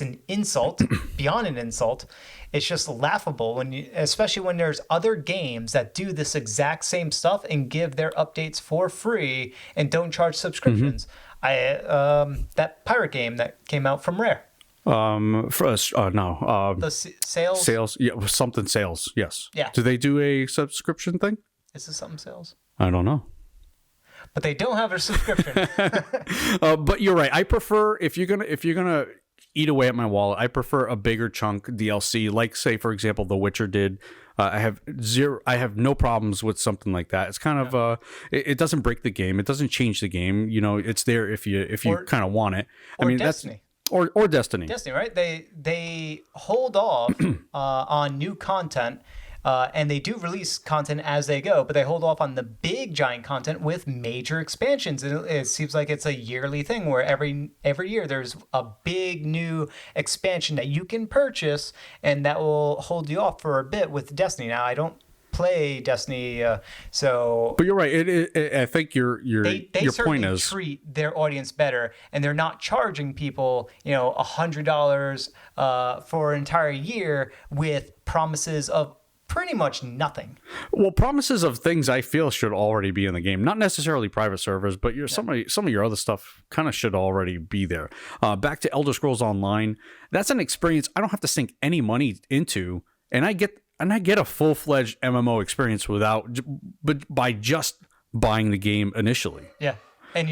an insult, beyond an insult. It's just laughable, especially when there's other games that do this exact same stuff and give their updates for free and don't charge subscriptions. That pirate game that came out from Rare. For us, no. The sales, yeah, something sales. Yes. Yeah. Do they do a subscription thing? Is this something sales? I don't know. But they don't have a subscription. But you're right. I prefer if you're gonna eat away at my wallet, I prefer a bigger chunk DLC, like say for example, The Witcher did. I have no problems with something like that. It's kind of it doesn't break the game. It doesn't change the game. It's there if you kind of want it. I mean, Destiny. Or Destiny. Destiny, right? They hold off on new content, and they do release content as they go, but they hold off on the big giant content with major expansions. And it seems like it's a yearly thing where every year there's a big new expansion that you can purchase, and that will hold you off for a bit with Destiny. Now, I don't play Destiny, so... But you're right. I think your point is... They treat their audience better, and they're not charging people, $100 for an entire year with promises of pretty much nothing. Well, promises of things I feel should already be in the game. Not necessarily private servers, but some of your other stuff kind of should already be there. Back to Elder Scrolls Online, that's an experience I don't have to sink any money into, and I get a full-fledged MMO experience by just buying the game initially. Yeah, and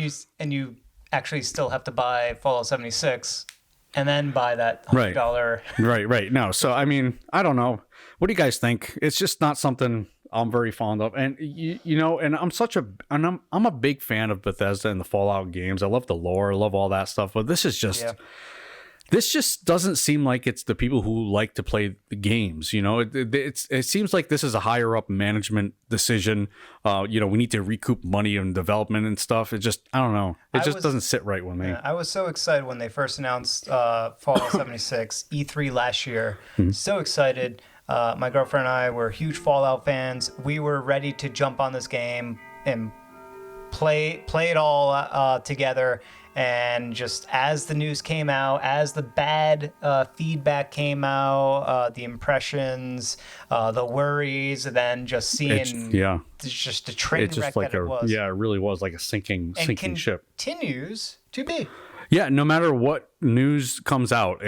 you actually still have to buy Fallout 76 and then buy that $100. Right. No, so I mean, I don't know. What do you guys think? It's just not something I'm very fond of, and you know, and I'm a big fan of Bethesda and the Fallout games. I love the lore, I love all that stuff, but this is just. Yeah. This just doesn't seem like it's the people who like to play the games. You know, it seems like this is a higher up management decision. You know, we need to recoup money and development and stuff. It just, I don't know. It just doesn't sit right with me. Yeah, I was so excited when they first announced Fallout 76 E3 last year. Mm-hmm. So excited. My girlfriend and I were huge Fallout fans. We were ready to jump on this game and play it all together. And just as the news came out, as the bad feedback came out, the impressions, the worries, and then just seeing it's just a train wreck that it was. Yeah, it really was like a sinking ship. Continues to be. Yeah, no matter what news comes out,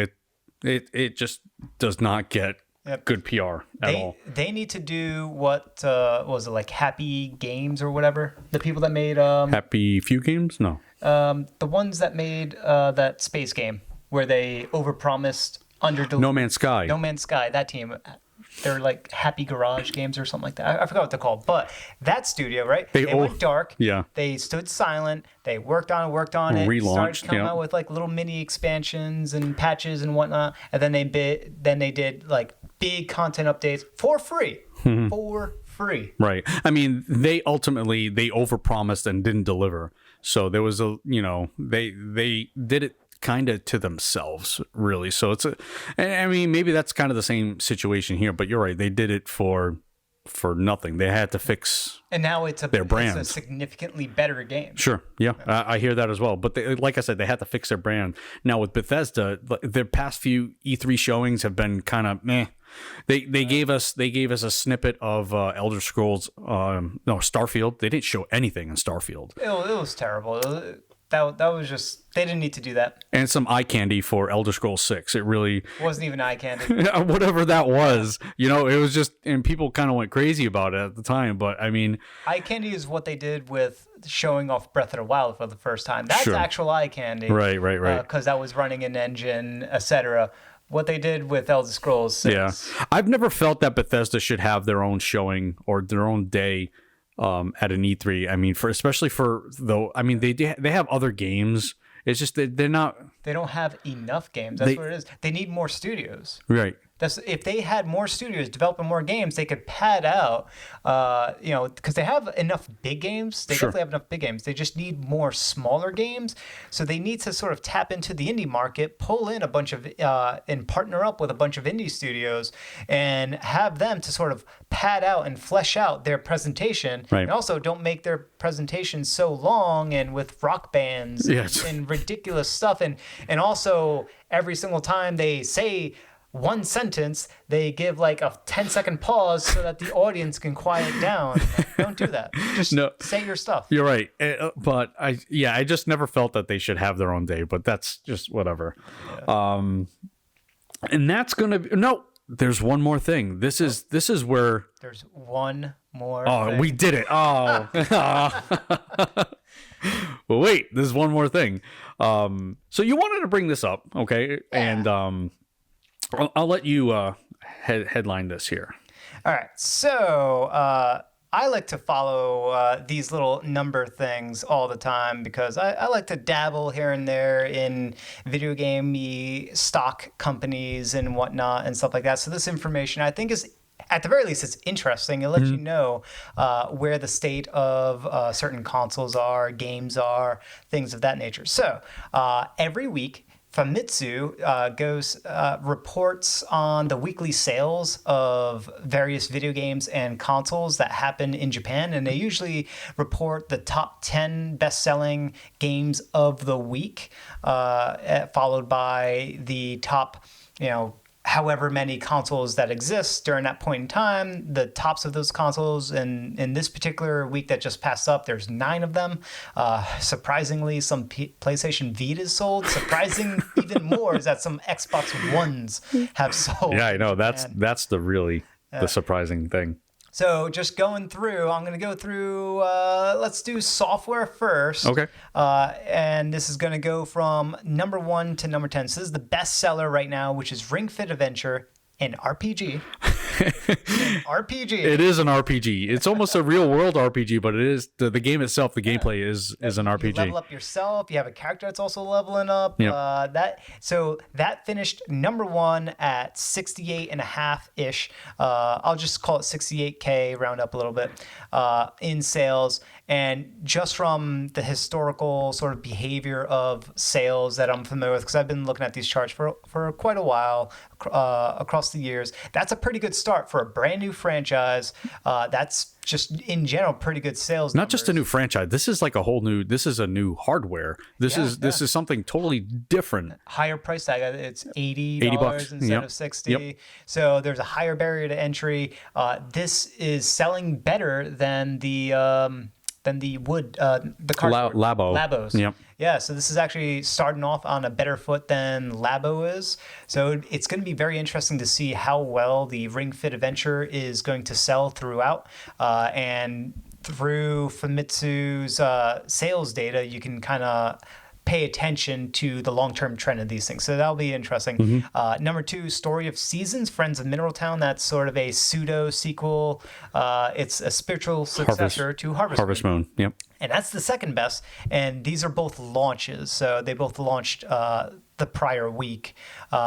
it just does not get good PR at all. They need to do what was it, like Happy Games or whatever? The people that made Happy Few Games? No. The ones that made that space game where they overpromised, underdelivered. No Man's Sky. No Man's Sky, that team. They're like Happy Garage Games or something like that. I forgot what they're called. But that studio, right? They went dark. Yeah. They stood silent. They worked on it. Relaunched. Started coming out with like little mini expansions and patches and whatnot. And then they did like big content updates for free. For free. Right. I mean, they overpromised and didn't deliver. So there was they did it kind of to themselves, really. So I mean, maybe that's kind of the same situation here, but you're right. They did it for nothing. They had to fix and now their brand. It's a significantly better game. Sure. Yeah. I hear that as well. But like I said, they had to fix their brand. Now with Bethesda, their past few E3 showings have been kind of meh. They gave us a snippet of Elder Scrolls Starfield. They didn't show anything in Starfield. It was terrible. That was just, they didn't need to do that. And some eye candy for Elder Scrolls 6. It really wasn't even eye candy. Whatever that was, you know, it was just, and people kind of went crazy about it at the time. But I mean, eye candy is what they did with showing off Breath of the Wild for the first time. That's actual eye candy, right? Because that was running an engine, etc. What they did with Elder Scrolls 6. Yeah, I've never felt that Bethesda should have their own showing or their own day at an E3. I mean, they have other games. It's just that they don't have enough games. That's what it is. They need more studios. Right. If they had more studios developing more games, they could pad out, because they have enough big games. They definitely have enough big games. They just need more smaller games. So they need to sort of tap into the indie market, pull in a bunch of, and partner up with a bunch of indie studios and have them to sort of pad out and flesh out their presentation. Right. And also don't make their presentation so long and with rock bands and ridiculous stuff. And also every single time they say one sentence, they give like a 10-second pause so that the audience can quiet down. Don't do that. Just say your stuff. You're right. But I just never felt that they should have their own day, but that's just whatever. Yeah. And that's going to there's one more thing. This is where there's one more thing. We did it. Oh. Well, wait, there's one more thing. So you wanted to bring this up, okay? Yeah. And I'll let you headline this here. All right. So I like to follow these little number things all the time because I like to dabble here and there in video game stock companies and whatnot and stuff like that. So this information I think is, at the very least, it's interesting. It lets you know where the state of certain consoles are, games are, things of that nature. So every week, Famitsu reports on the weekly sales of various video games and consoles that happen in Japan, and they usually report the top 10 best-selling games of the week, followed by the top, however many consoles that exist during that point in time, the tops of those consoles. And in this particular week that just passed up, there's 9 of them. Surprisingly, some PlayStation Vitas sold. Surprising even more is that some Xbox Ones have sold. Yeah, I know. That's the surprising thing. So just going through, I'm going to go through, let's do software first. Okay. And this is going to go from number 1 to number 10. So this is the best seller right now, which is Ring Fit Adventure, an RPG. RPG. It is an RPG. It's almost a real world RPG, but it is the game itself. The gameplay is an RPG. You level up yourself. You have a character that's also leveling up. Yep. That finished number 1 at 68.5 ish. I'll just call it 68K, round up a little bit, in sales. And just from the historical sort of behavior of sales that I'm familiar with, because I've been looking at these charts for quite a while across the years, that's a pretty good start for a brand new franchise. That's just in general pretty good sales. Not just a new franchise. This is like a whole new. This is a new hardware. This is something totally different. Higher price tag. It's $80 instead of 60. Yep. So there's a higher barrier to entry. This is selling better than the wood, the cardboard. Labos. Yep. Yeah, so this is actually starting off on a better foot than Labo is. So it's going to be very interesting to see how well the Ring Fit Adventure is going to sell throughout. And through Famitsu's sales data, you can kind of pay attention to the long-term trend of these things. So that'll be interesting. Mm-hmm. Number 2, Story of Seasons, Friends of Mineral Town. That's sort of a pseudo sequel. It's a spiritual successor to Harvest Moon. Yep. And that's the second best. And these are both launches. So they both launched the prior week.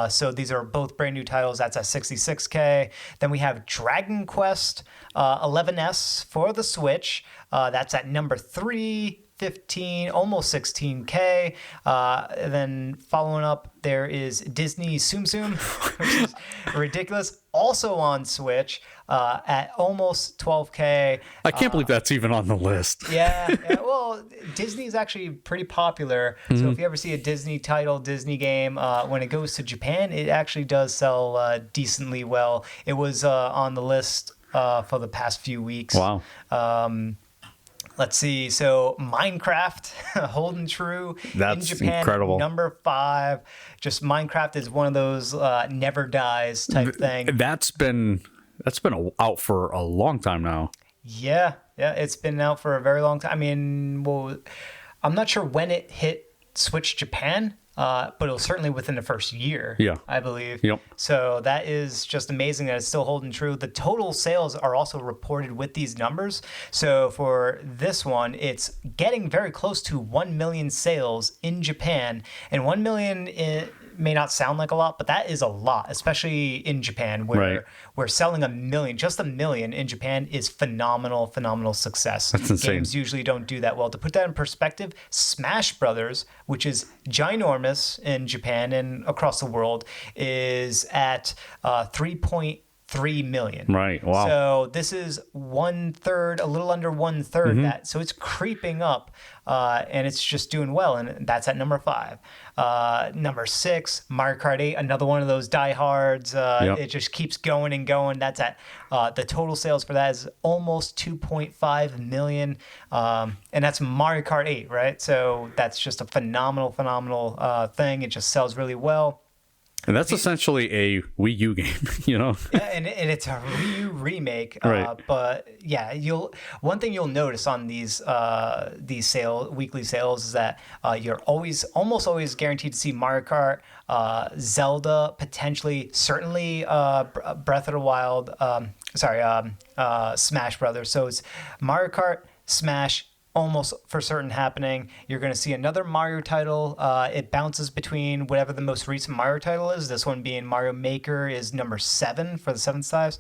So these are both brand new titles. That's at 66K. Then we have Dragon Quest 11S for the Switch. That's at number 3. 15, almost 16K. And then following up, there is Disney Tsum Tsum, which is ridiculous. Also on Switch at almost 12K. I can't believe that's even on the list. Yeah. Well, Disney is actually pretty popular. Mm-hmm. So if you ever see a Disney title, Disney game, when it goes to Japan, it actually does sell decently well. It was on the list for the past few weeks. Wow. Let's see. So Minecraft, holding true. That's in Japan, incredible. Number 5. Just Minecraft is one of those never dies type thing. That's been out for a long time now. Yeah, it's been out for a very long time. I mean, well, I'm not sure when it hit Switch Japan. But it was certainly within the first year, I believe. Yep. So that is just amazing that it's still holding true. The total sales are also reported with these numbers. So for this one, it's getting very close to 1 million sales in Japan. And 1 million may not sound like a lot, but that is a lot, especially in Japan, where we're selling 1 million. Just 1 million in Japan is phenomenal success. That's insane. Games usually don't do that well. To put that in perspective, Smash Brothers, which is ginormous in Japan and across the world, is at 3.3 million. Right. Wow. So this is 1/3, a little under 1/3 that. So it's creeping up, and it's just doing well. And that's at number 5. Number 6, Mario Kart 8, another one of those diehards. It just keeps going and going. That's at the total sales for that is almost 2.5 million. And that's Mario Kart 8, right? So that's just a phenomenal thing. It just sells really well. And that's essentially a Wii U game, you know? Yeah, and it's a Wii U remake. Right. But yeah, one thing you'll notice on these weekly sales is that you're almost always guaranteed to see Mario Kart, Zelda, potentially, certainly Breath of the Wild. Smash Brothers. So it's Mario Kart, Smash, almost for certain happening. You're going to see another Mario title. It bounces between whatever the most recent Mario title is. This one being Mario Maker is number 7 for the 7th size.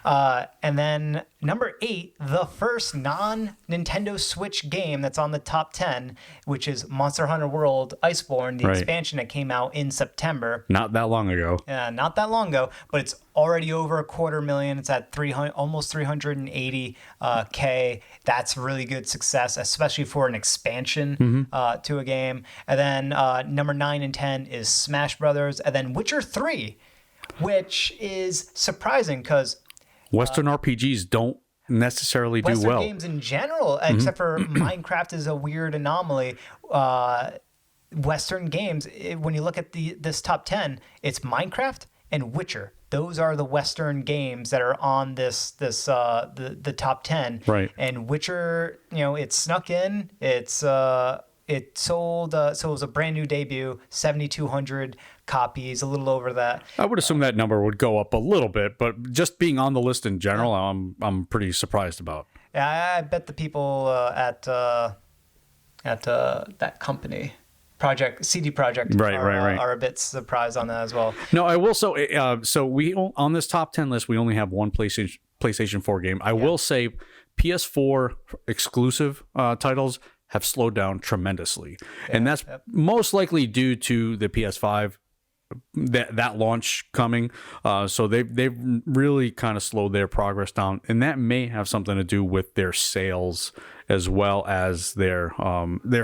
And then number 8, the first non-Nintendo Switch game that's on the top 10, which is Monster Hunter World Iceborne, the expansion that came out in September. Not that long ago. Not that long ago, but it's already over 250,000. It's at almost 380K. That's really good success, especially for an expansion to a game. And then number 9 and 10 is Smash Brothers, and then Witcher 3, which is surprising because Western RPGs don't necessarily do Western well. Games in general, except for Minecraft is a weird anomaly. Western games, when you look at this top 10, it's Minecraft and Witcher. Those are the Western games that are on the top 10. Right. And Witcher, it snuck in. It's it sold. So it was a brand new debut, 7,200 copies, a little over that. I would assume that number would go up a little bit, but just being on the list in general, I'm pretty surprised about. Yeah, I bet the people at that company, CD Projekt, Right. are a bit surprised on that as well. No, I will. So we on this top 10 list, we only have one PlayStation 4 game. I will say, PS4 exclusive titles have slowed down tremendously, and that's most likely due to the PS5 that launch coming. So they've really kind of slowed their progress down, and that may have something to do with their sales as well as their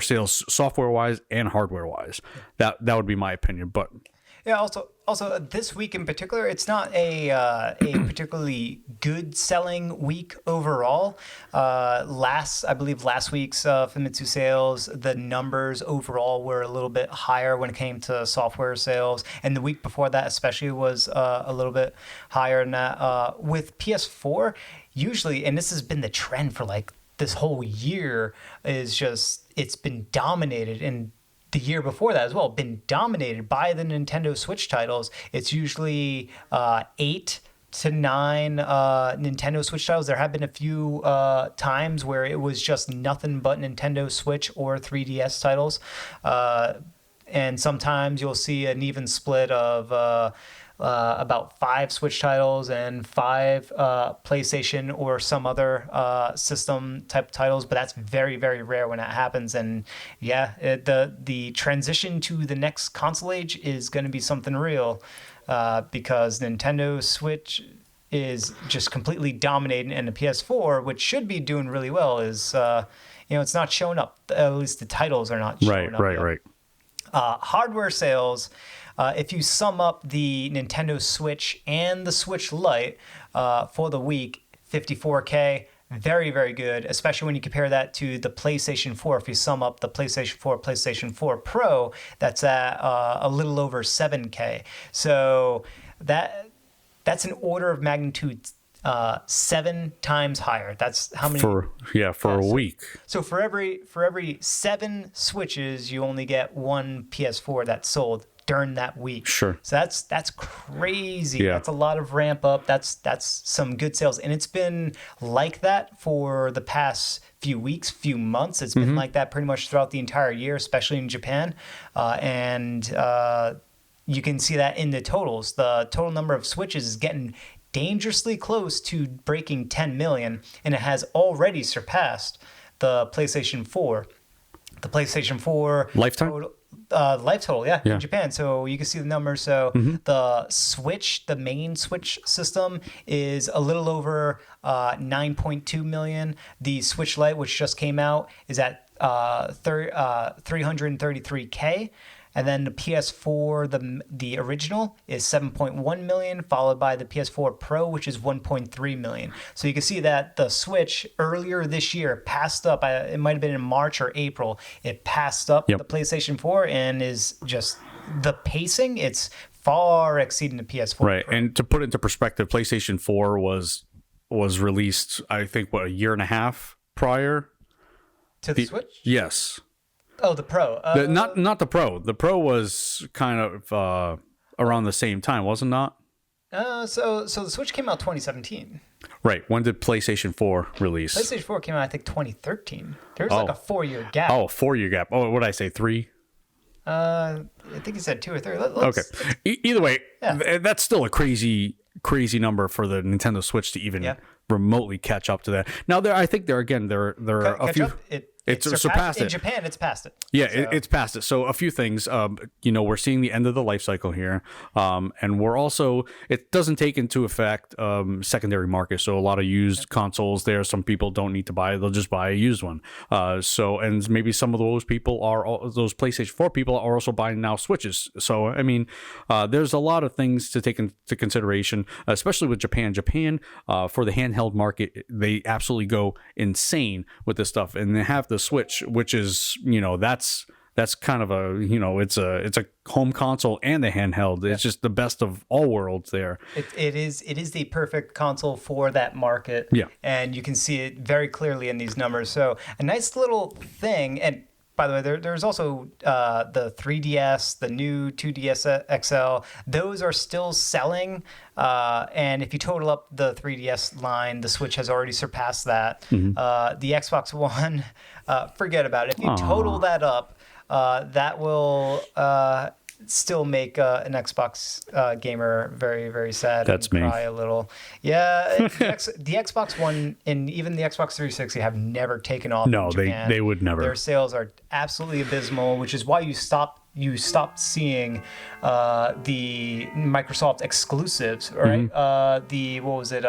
sales software wise and hardware wise. That would be my opinion, but. Yeah. Also, this week in particular, it's not a particularly good selling week overall. I believe last week's Famitsu sales, the numbers overall were a little bit higher when it came to software sales, and the week before that especially was a little bit higher than that. With PS4, usually, and this has been the trend for like this whole year, is just it's been dominated and. The year before that as well, been dominated by the Nintendo Switch titles. It's usually 8 to 9 Nintendo Switch titles. There have been a few times where it was just nothing but Nintendo Switch or 3DS titles. And sometimes you'll see an even split of about 5 Switch titles and 5 PlayStation or some other system type titles, but that's very, very rare when that happens. And yeah, the transition to the next console age is going to be something real, because Nintendo Switch is just completely dominating, and the PS4, which should be doing really well, is it's not showing up. At least the titles are not showing up. Right. Hardware sales. If you sum up the Nintendo Switch and the Switch Lite for the week, 54K, very, very good, especially when you compare that to the PlayStation 4. If you sum up the PlayStation 4, PlayStation 4 Pro, that's at a little over 7K. So that's an order of magnitude 7 times higher. That's how many for a week. So for every 7 Switches, you only get 1 PS4 that's sold during that week. Sure. So that's crazy. Yeah. That's a lot of ramp up. That's some good sales, and it's been like that for the past few weeks, few months. It's been like that pretty much throughout the entire year, especially in Japan, and you can see that in the totals. The total number of Switches is getting dangerously close to breaking 10 million, and it has already surpassed the PlayStation 4. The PlayStation 4 lifetime life total, in Japan. So you can see the numbers. So the Switch, the main Switch system, is a little over 9.2 million. The Switch Lite, which just came out, is at 333K. And then the PS4, the original, is 7.1 million, followed by the PS4 Pro, which is 1.3 million. So you can see that the Switch earlier this year passed up. It might have been in March or April. It passed up the PlayStation 4 and is just the pacing. It's far exceeding the PS4. Right, Pro. and to put it into perspective, PlayStation 4 was released, I think, a year and a half prior to the Switch. Yes. Oh, the Pro. Not the Pro. The Pro was kind of around the same time, wasn't not? So the Switch came out 2017. Right. When did PlayStation 4 release? PlayStation 4 came out, I think, 2013. There was like a 4-year gap. Oh, 4-year gap. Oh, what did I say? 3? I think you said 2 or 3. Okay. Either way, that's still a crazy number for the Nintendo Switch to even remotely catch up to that. Now, I think there are a few. It's surpassed it. In Japan, it's past it. Yeah, so. It's past it. So a few things. We're seeing the end of the life cycle here, and we're also, it doesn't take into effect secondary market. So a lot of used consoles there. Some people don't need to buy; they'll just buy a used one. And maybe some of those PlayStation 4 people are also buying now Switches. So I mean, there's a lot of things to take into consideration, especially with Japan. Japan, for the handheld market, they absolutely go insane with this stuff, and they have the Switch, which is, that's kind of a, it's a home console and a handheld. It's just the best of all worlds there. It is the perfect console for that market. Yeah. And you can see it very clearly in these numbers. So a nice little thing, and by the way, there's also the 3DS, the new 2DS XL. Those are still selling. And if you total up the 3DS line, the Switch has already surpassed that. The Xbox One, forget about it. If you total that up, that will still make an Xbox gamer very, very sad. That's and me. Cry a little. Yeah, the Xbox One and even the Xbox 360 have never taken off. No, in Japan. they would never. Their sales are absolutely abysmal, which is why you stopped seeing the Microsoft exclusives, right? The what was it?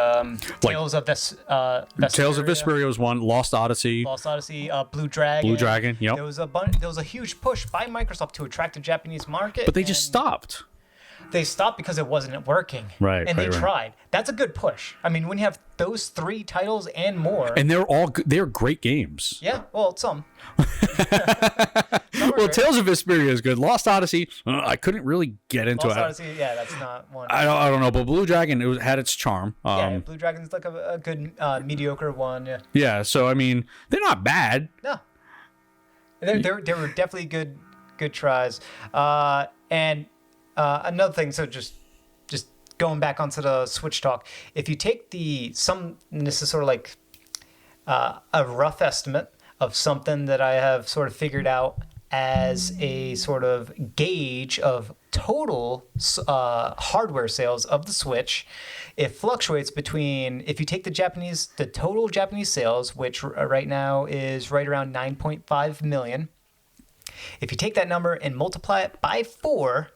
Tales of Vesperia. Tales of Vesperia was one. Lost Odyssey. Blue Dragon. Blue Dragon. Yep. There was a huge push by Microsoft to attract the Japanese market, But they just stopped. They stopped because it wasn't working. Right, and they right. tried. That's a good push. I mean, when you have those 3 titles and more, And they're great games. yeah, well, some. Well, Tales of Vesperia is good. Lost Odyssey, I couldn't really get into Lost it. Odyssey, yeah, that's not one. I don't know, but Blue Dragon had its charm. Yeah, Blue Dragon's like a good mediocre one. Yeah. Yeah, so I mean, they're not bad. No. They were definitely good tries. And another thing, so just going back onto the Switch talk, if you take this is sort of like a rough estimate of something that I have sort of figured out as a sort of gauge of total hardware sales of the Switch. It fluctuates between, if you take the total Japanese sales, which right now is right around 9.5 million. If you take that number and multiply it by 4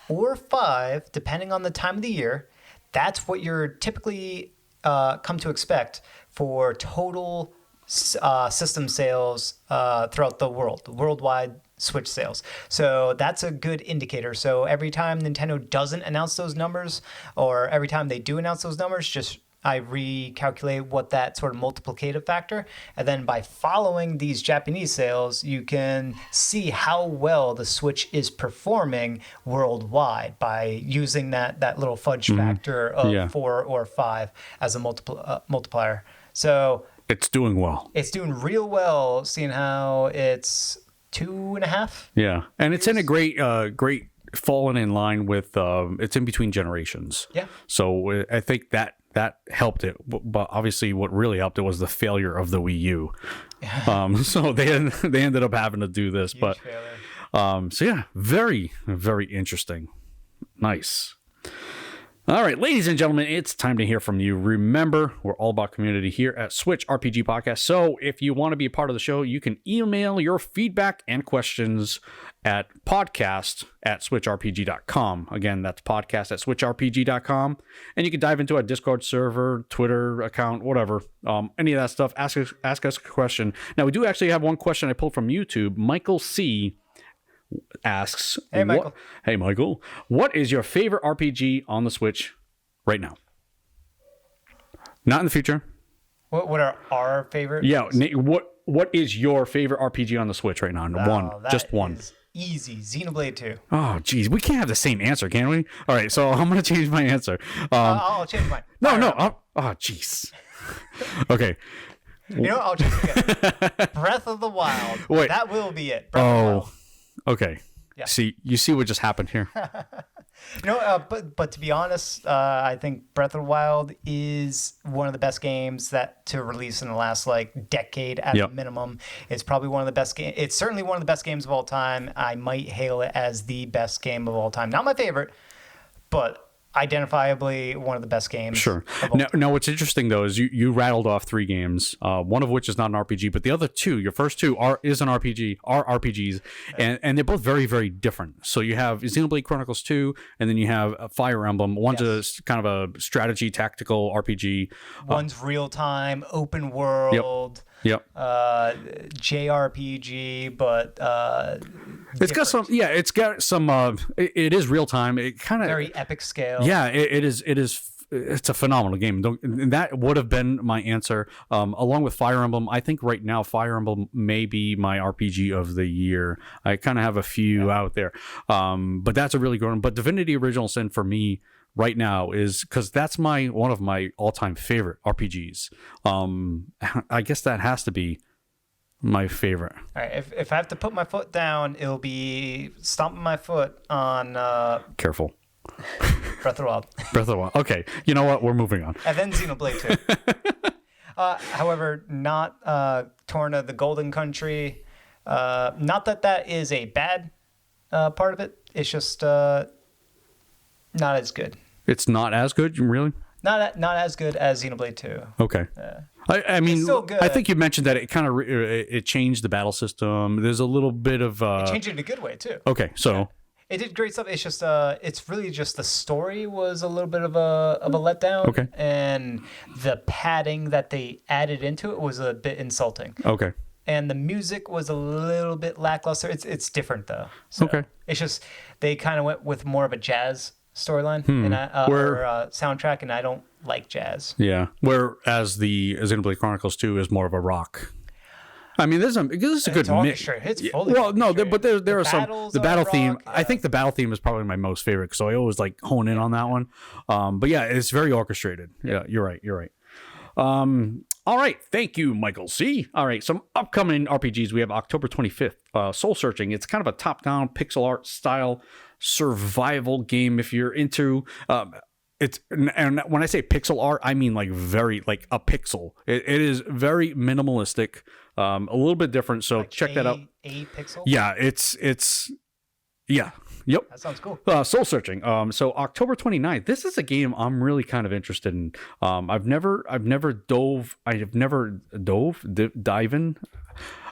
or 5, depending on the time of the year, that's what you're typically come to expect for total system sales throughout the world, the worldwide Switch sales. So that's a good indicator. So every time Nintendo doesn't announce those numbers, or every time they do announce those numbers, I recalculate what that sort of multiplicative factor, and then by following these Japanese sales, you can see how well the Switch is performing worldwide by using that little fudge factor of 4 or 5 as a multiplier. So it's doing well. It's doing real well, seeing how it's 2.5. Yeah, and it's in a great falling in line with it's in between generations. Yeah. So I think that helped it, but obviously what really helped it was the failure of the Wii U. So they ended up having to do this. Huge failure. So yeah, very, very interesting. Nice. All right, ladies and gentlemen, it's time to hear from you. Remember, we're all about community here at Switch RPG Podcast. So if you want to be a part of the show, you can email your feedback and questions at podcast@switchrpg.com. Again, that's podcast@switchrpg.com. And you can dive into our Discord server, Twitter account, whatever, any of that stuff. Ask us a question. Now, we do actually have one question I pulled from YouTube. Michael C. asks, Hey, Michael. Hey, Michael. What is your favorite RPG on the Switch right now? Not in the future. What are our favorite? Yeah. What is your favorite RPG on the Switch right now? Just one. Easy. Xenoblade 2. Oh, geez. We can't have the same answer, can we? All right. So I'm going to change my answer. I'll change mine. No. Oh, jeez. Okay. You know what? I'll change it again. Breath of the Wild. Wait. That will be it. Breath of the Wild. Okay. Yeah. You see what just happened here? But to be honest, I think Breath of the Wild is one of the best games to release in the last decade at a minimum. It's probably one of the best games. It's certainly one of the best games of all time. I might hail it as the best game of all time. Not my favorite, but identifiably one of the best games. Sure. Now, what's interesting though is you rattled off 3 games, one of which is not an RPG, but the other 2, your first 2 are RPGs, and they're both very, very different. So you have Xenoblade Chronicles 2, and then you have Fire Emblem. One's a kind of a strategy tactical RPG. One's real time, open world. Yep. JRPG, but it's got some. Yeah, it's got some. It is real time. It kind of very epic scale. Yeah, it is. It's a phenomenal game. That would have been my answer, along with Fire Emblem. I think right now Fire Emblem may be my RPG of the year. I kind of have a few out there, but that's a really good one. But Divinity Original Sin for me right now is because that's one of my all-time favorite RPGs. I guess that has to be my favorite. All right, if I have to put my foot down, it'll be stomping my foot on Careful. Breath of the Wild. Breath of the Wild. Okay, you know what? We're moving on. And then Xenoblade 2. However, not Torna, the Golden Country. Not that is a bad part of it. It's just not as good. It's not as good, really? Not as good as Xenoblade 2. Okay. I mean, It's still good. I think you mentioned that it kind of it changed the battle system. There's a little bit of Changed it in a good way too. Okay, so It did great stuff. It's just it's really just the story was a little bit of a letdown. Okay. And the padding that they added into it was a bit insulting. okay. And the music was a little bit lackluster. It's different though. So Okay. It's just they kind of went with more of a jazz storyline Hmm. and Where- or soundtrack, and I don't like jazz. Yeah. Whereas the Xenoblade Chronicles 2 is more of a rock. I mean, this is a good mix. orchestrated. It's fully well, no, orchestrated. but there are some battles the are battle rock, theme. I yeah. think the battle theme is probably my most favorite, so I always like hone in on that one. But yeah, it's very orchestrated. Yeah, you're right. You're right. All right, thank you, Michael C. All right, some upcoming RPGs. We have October 25th, Soul Searching. It's kind of a top-down pixel art style survival game. If you're into it's, and when I say pixel art, I mean like very like a pixel. It is very minimalistic, a little bit different. So Like check that out. A pixel. Yeah, it's yeah. Yep. That sounds cool. Soul Searching. So October 29th. This is a game I'm really kind of interested in. I've never dive in.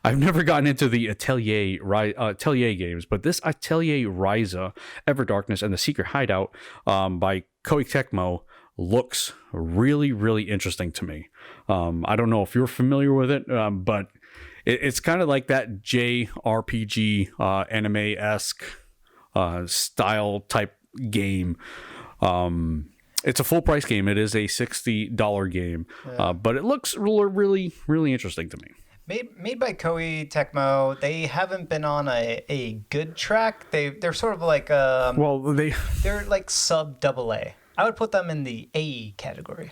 I've never gotten into the Atelier games, but this Atelier Ryza, Ever Darkness, and the Secret Hideout by Koei Tecmo looks really, really interesting to me. I don't know if you're familiar with it, but it's kind of like that JRPG anime-esque style type game. It's a full price game. It is a $60 game, but it looks really, really interesting to me. Made by Koei Tecmo. They haven't been on a good track. They're sort of like they're like sub AA. I would put them in the A category.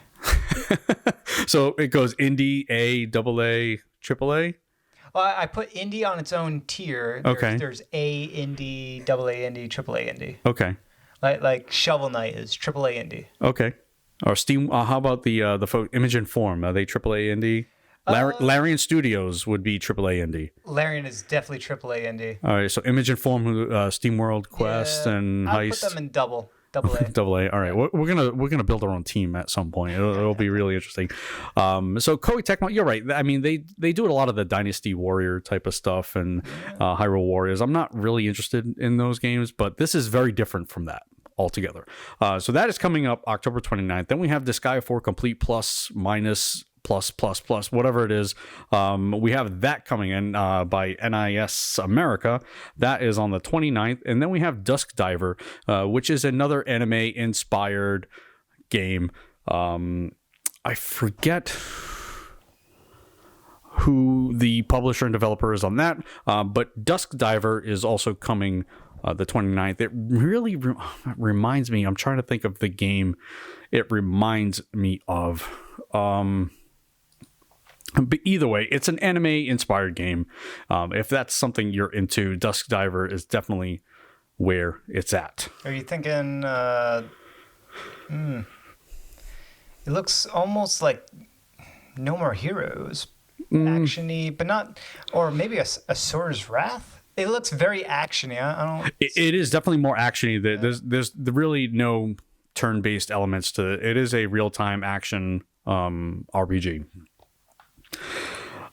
So it goes indie, A, AA, AAA. Well, I put indie on its own tier. There's A indie, AA indie, AAA indie. Okay. Like Shovel Knight is AAA indie. Okay. Or Steam. How about the Image and Form? Are they AAA indie? Larian Studios would be AAA indie. Larian is definitely AAA indie. All right. So Image and Form, Steam World Quest, and I'd Heist. put them in AA. AA. All right, we're gonna build our own team at some point. It'll be really interesting. So Koei Tecmo, you're right. I mean, they do a lot of the Dynasty Warrior type of stuff and Hyrule Warriors. I'm not really interested in those games, but this is very different from that altogether. So that is coming up October 29th. Then we have Disgaea 4 Complete Plus Minus plus whatever it is. We have that coming in by NIS America. That is on the 29th. And then we have Dusk Diver, which is another anime inspired game. I forget who the publisher and developer is on that, but Dusk Diver is also coming the 29th. It really reminds me, I'm trying to think of the game it reminds me of. But either way, it's an anime-inspired game. If that's something you're into, Dusk Diver is definitely where it's at. Are you thinking? It looks almost like No More Heroes, actiony, but not, or maybe a Asura's Wrath. It looks very actiony. I don't. It is definitely more actiony. There's really no turn-based elements to it. It is a real-time action RPG.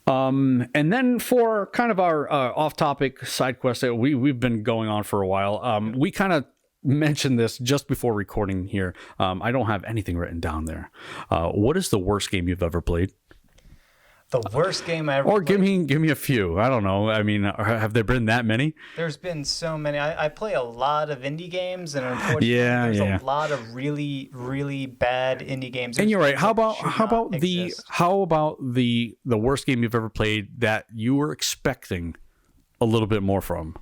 And then for kind of our off-topic side quest that we've been going on for a while, we kind of mentioned this just before recording here. I don't have anything written down there. What is the worst game you've ever played? The worst game I ever Or played. give me a few. I don't know. I mean, have there been that many? There's been so many. I play a lot of indie games, and unfortunately, there's a lot of really, really bad indie games. And you're right. How about exist. the worst game you've ever played that you were expecting a little bit more from?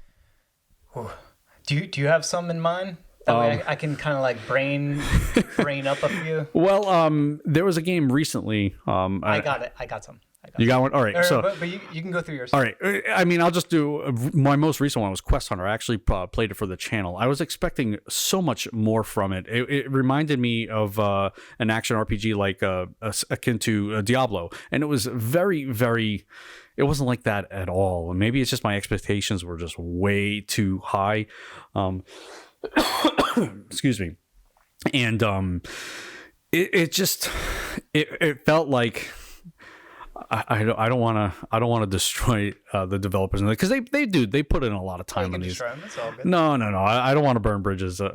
Do you have some in mind? That way I can kind of like brain up a few. Well, there was a game recently. I got it. I got some. You got one? All right. So, but you can go through yours. All right. I mean, I'll just do my most recent one was Quest Hunter. I actually played it for the channel. I was expecting so much more from it. It reminded me of an action RPG like akin to Diablo, and it was very, very. It wasn't like that at all. And maybe it's just my expectations were just way too high. Excuse me. And it felt like I don't want to destroy the developers because they put in a lot of time on these. It's all good. No. I don't want to burn bridges at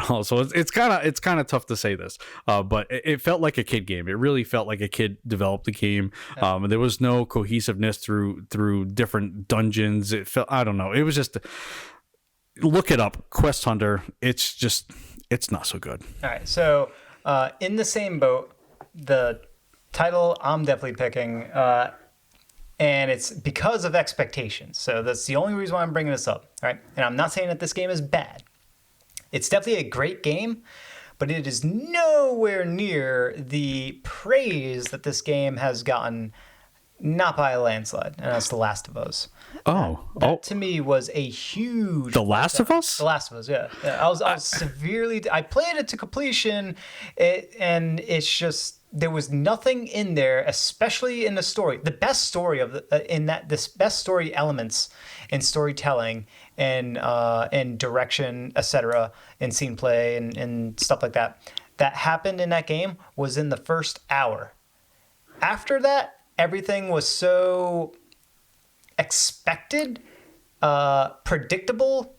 all. So it's kind of tough to say this, but it felt like a kid game. It really felt like a kid developed the game. There was no cohesiveness through different dungeons. It felt, I don't know. It was just, look it up, Quest Hunter. It's not so good. All right, so in the same boat, the title I'm definitely picking, and it's because of expectations. So that's the only reason why I'm bringing this up, right? And I'm not saying that this game is bad. It's definitely a great game, but it is nowhere near the praise that this game has gotten, not by a landslide, and that's The Last of Us. That to me was a huge. The Last of Us? The Last of Us, yeah. I was severely. I played it to completion, and it's just there was nothing in there, especially in the story. The best story best story elements in storytelling and direction, etc., and scene play and stuff like that happened in that game was in the first hour. After that, everything was so expected, predictable,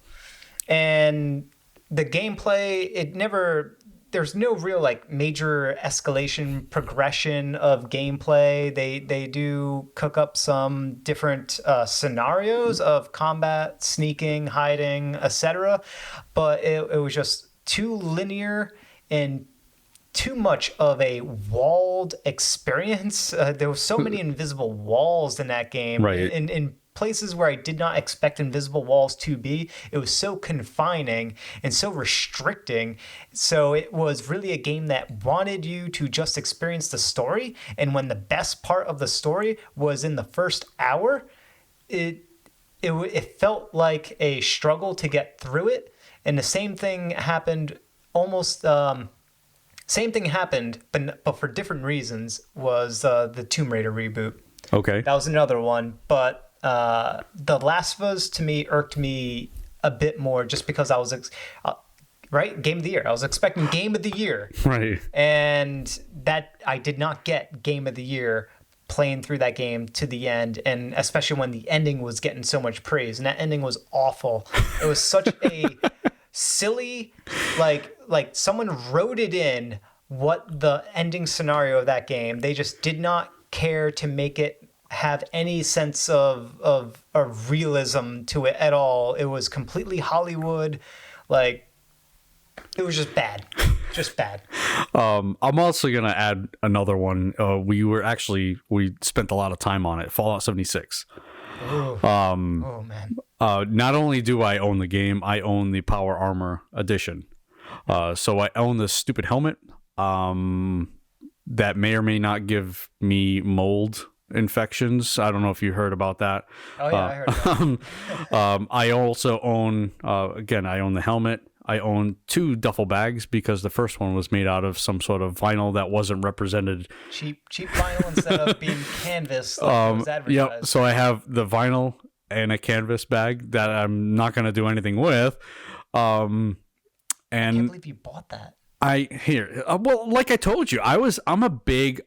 and the gameplay, there's no real like major escalation progression of gameplay. They do cook up some different scenarios of combat, sneaking, hiding, etc., but it was just too linear and too much of a walled experience. There were so many invisible walls in that game. Right. In places where I did not expect invisible walls to be. It was so confining and so restricting. So it was really a game that wanted you to just experience the story. And when the best part of the story was in the first hour, it felt like a struggle to get through it. And the same thing happened almost... Same thing happened, but for different reasons, was the Tomb Raider reboot. Okay. That was another one. But The Last of Us, to me, irked me a bit more just because I was... right? Game of the Year. I was expecting Game of the Year. Right. And that I did not get Game of the Year playing through that game to the end, and especially when the ending was getting so much praise. And that ending was awful. It was such a... silly, like someone wrote it in what the ending scenario of that game. They just did not care to make it have any sense of a realism to it at all. It was completely Hollywood. Like, it was just bad. Just bad. I'm also going to add another one. We spent a lot of time on it. Fallout 76. Oh man. Not only do I own the game, I own the Power Armor edition. So I own this stupid helmet that may or may not give me mold infections. I don't know if you heard about that. Oh yeah, I heard that. I also own, again, I own the helmet. I own 2 duffel bags because the first one was made out of some sort of vinyl that wasn't represented. Cheap vinyl instead of being canvas like it was advertised. Yeah, so I have the vinyl and a canvas bag that I'm not going to do anything with. And I can't believe you bought that. Well, like I told you, I'm a big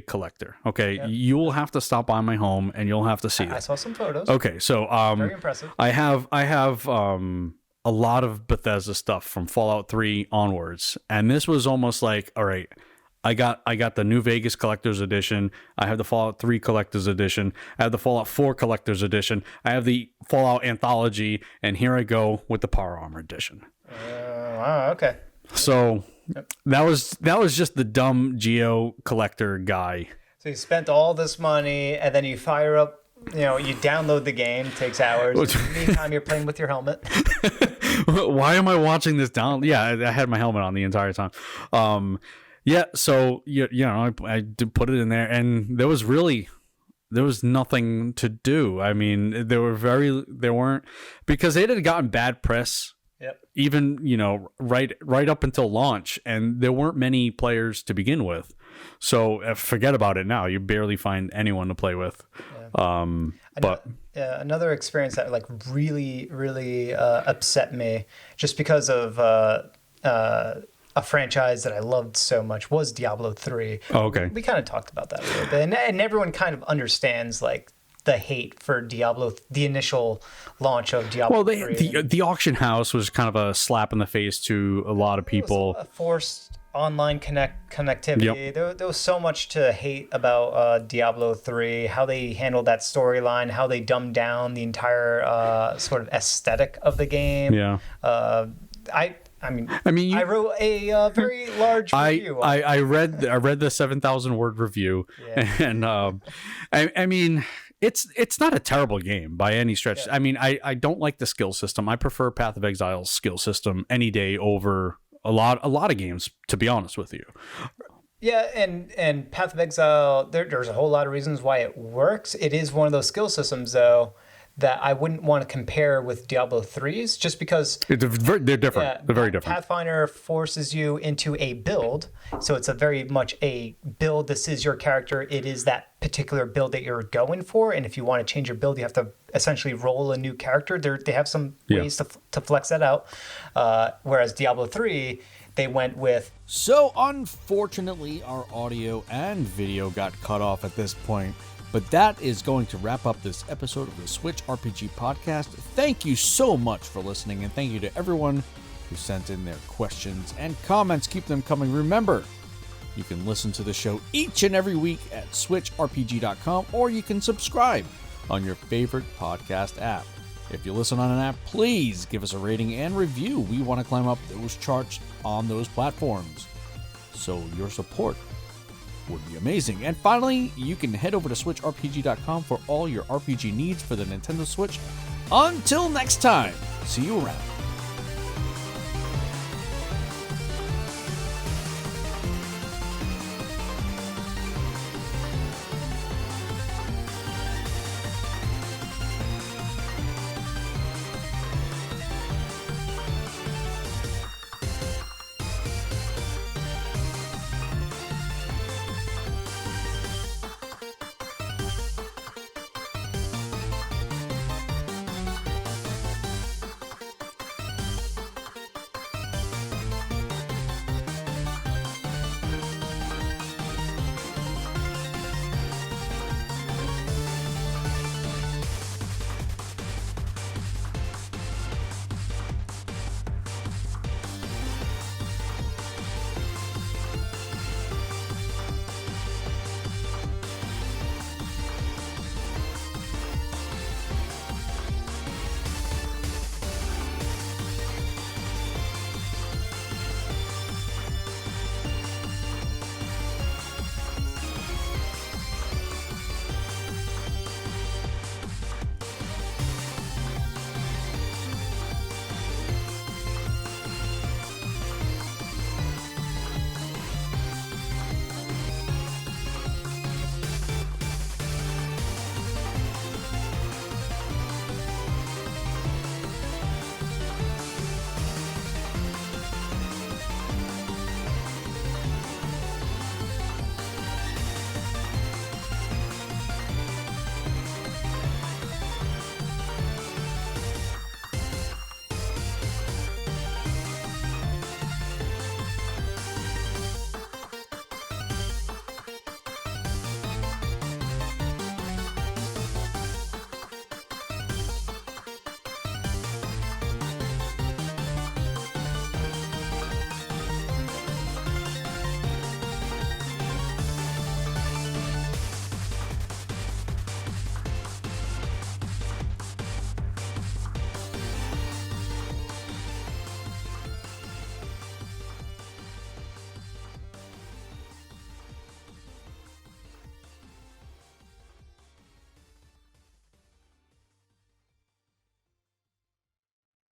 collector. Okay. Yep. You'll have to stop by my home and you'll have to see it. I saw some photos. Okay. So, very impressive. I have a lot of Bethesda stuff from Fallout 3 onwards. And this was almost like, all right, I got the New Vegas Collector's Edition. I have the Fallout 3 Collector's Edition. I have the Fallout 4 Collector's Edition. I have the Fallout Anthology, and here I go with the Power Armor Edition. Wow, okay. So that was just the dumb Geo collector guy. So you spent all this money, and then you fire up, you download the game, takes hours. In the meantime, you're playing with your helmet. Why am I watching this down? Yeah, I had my helmet on the entire time. Yeah, so I did put it in there, and there was really there was nothing to do. I mean, there weren't, because it had gotten bad press. Yep. Even, right up until launch, and there weren't many players to begin with. So forget about it now. You barely find anyone to play with. Yeah. But another experience that like really, really upset me, just because of a franchise that I loved so much, was Diablo 3. Oh, okay. We kind of talked about that a little bit, and everyone kind of understands like the hate for Diablo, the initial launch of Diablo 3. The auction house was kind of a slap in the face to a lot of people. It was a forced online connectivity. Yep. There was so much to hate about Diablo 3, how they handled that storyline, how they dumbed down the entire sort of aesthetic of the game. Yeah. I wrote a very large review. I read the 7,000 word review, and I mean, it's not a terrible game by any stretch. Yeah. I mean, I don't like the skill system. I prefer Path of Exile's skill system any day over a lot of games, to be honest with you. Yeah, and Path of Exile, there's a whole lot of reasons why it works. It is one of those skill systems, though, that I wouldn't want to compare with Diablo 3's, just because they're different. Yeah, they're very different. Pathfinder forces you into a build, so it's a very much a build. This is your character. It is that particular build that you're going for, and if you want to change your build, you have to essentially roll a new character. They have some ways to flex that out. Whereas Diablo 3, they went with... So unfortunately, our audio and video got cut off at this point. But that is going to wrap up this episode of the Switch RPG Podcast. Thank you so much for listening, and thank you to everyone who sent in their questions and comments. Keep them coming. Remember, you can listen to the show each and every week at switchrpg.com, or you can subscribe on your favorite podcast app. If you listen on an app, please give us a rating and review. We want to climb up those charts on those platforms. So your support would be amazing. And finally, you can head over to switchrpg.com for all your RPG needs for the Nintendo Switch. Until next time, see you around.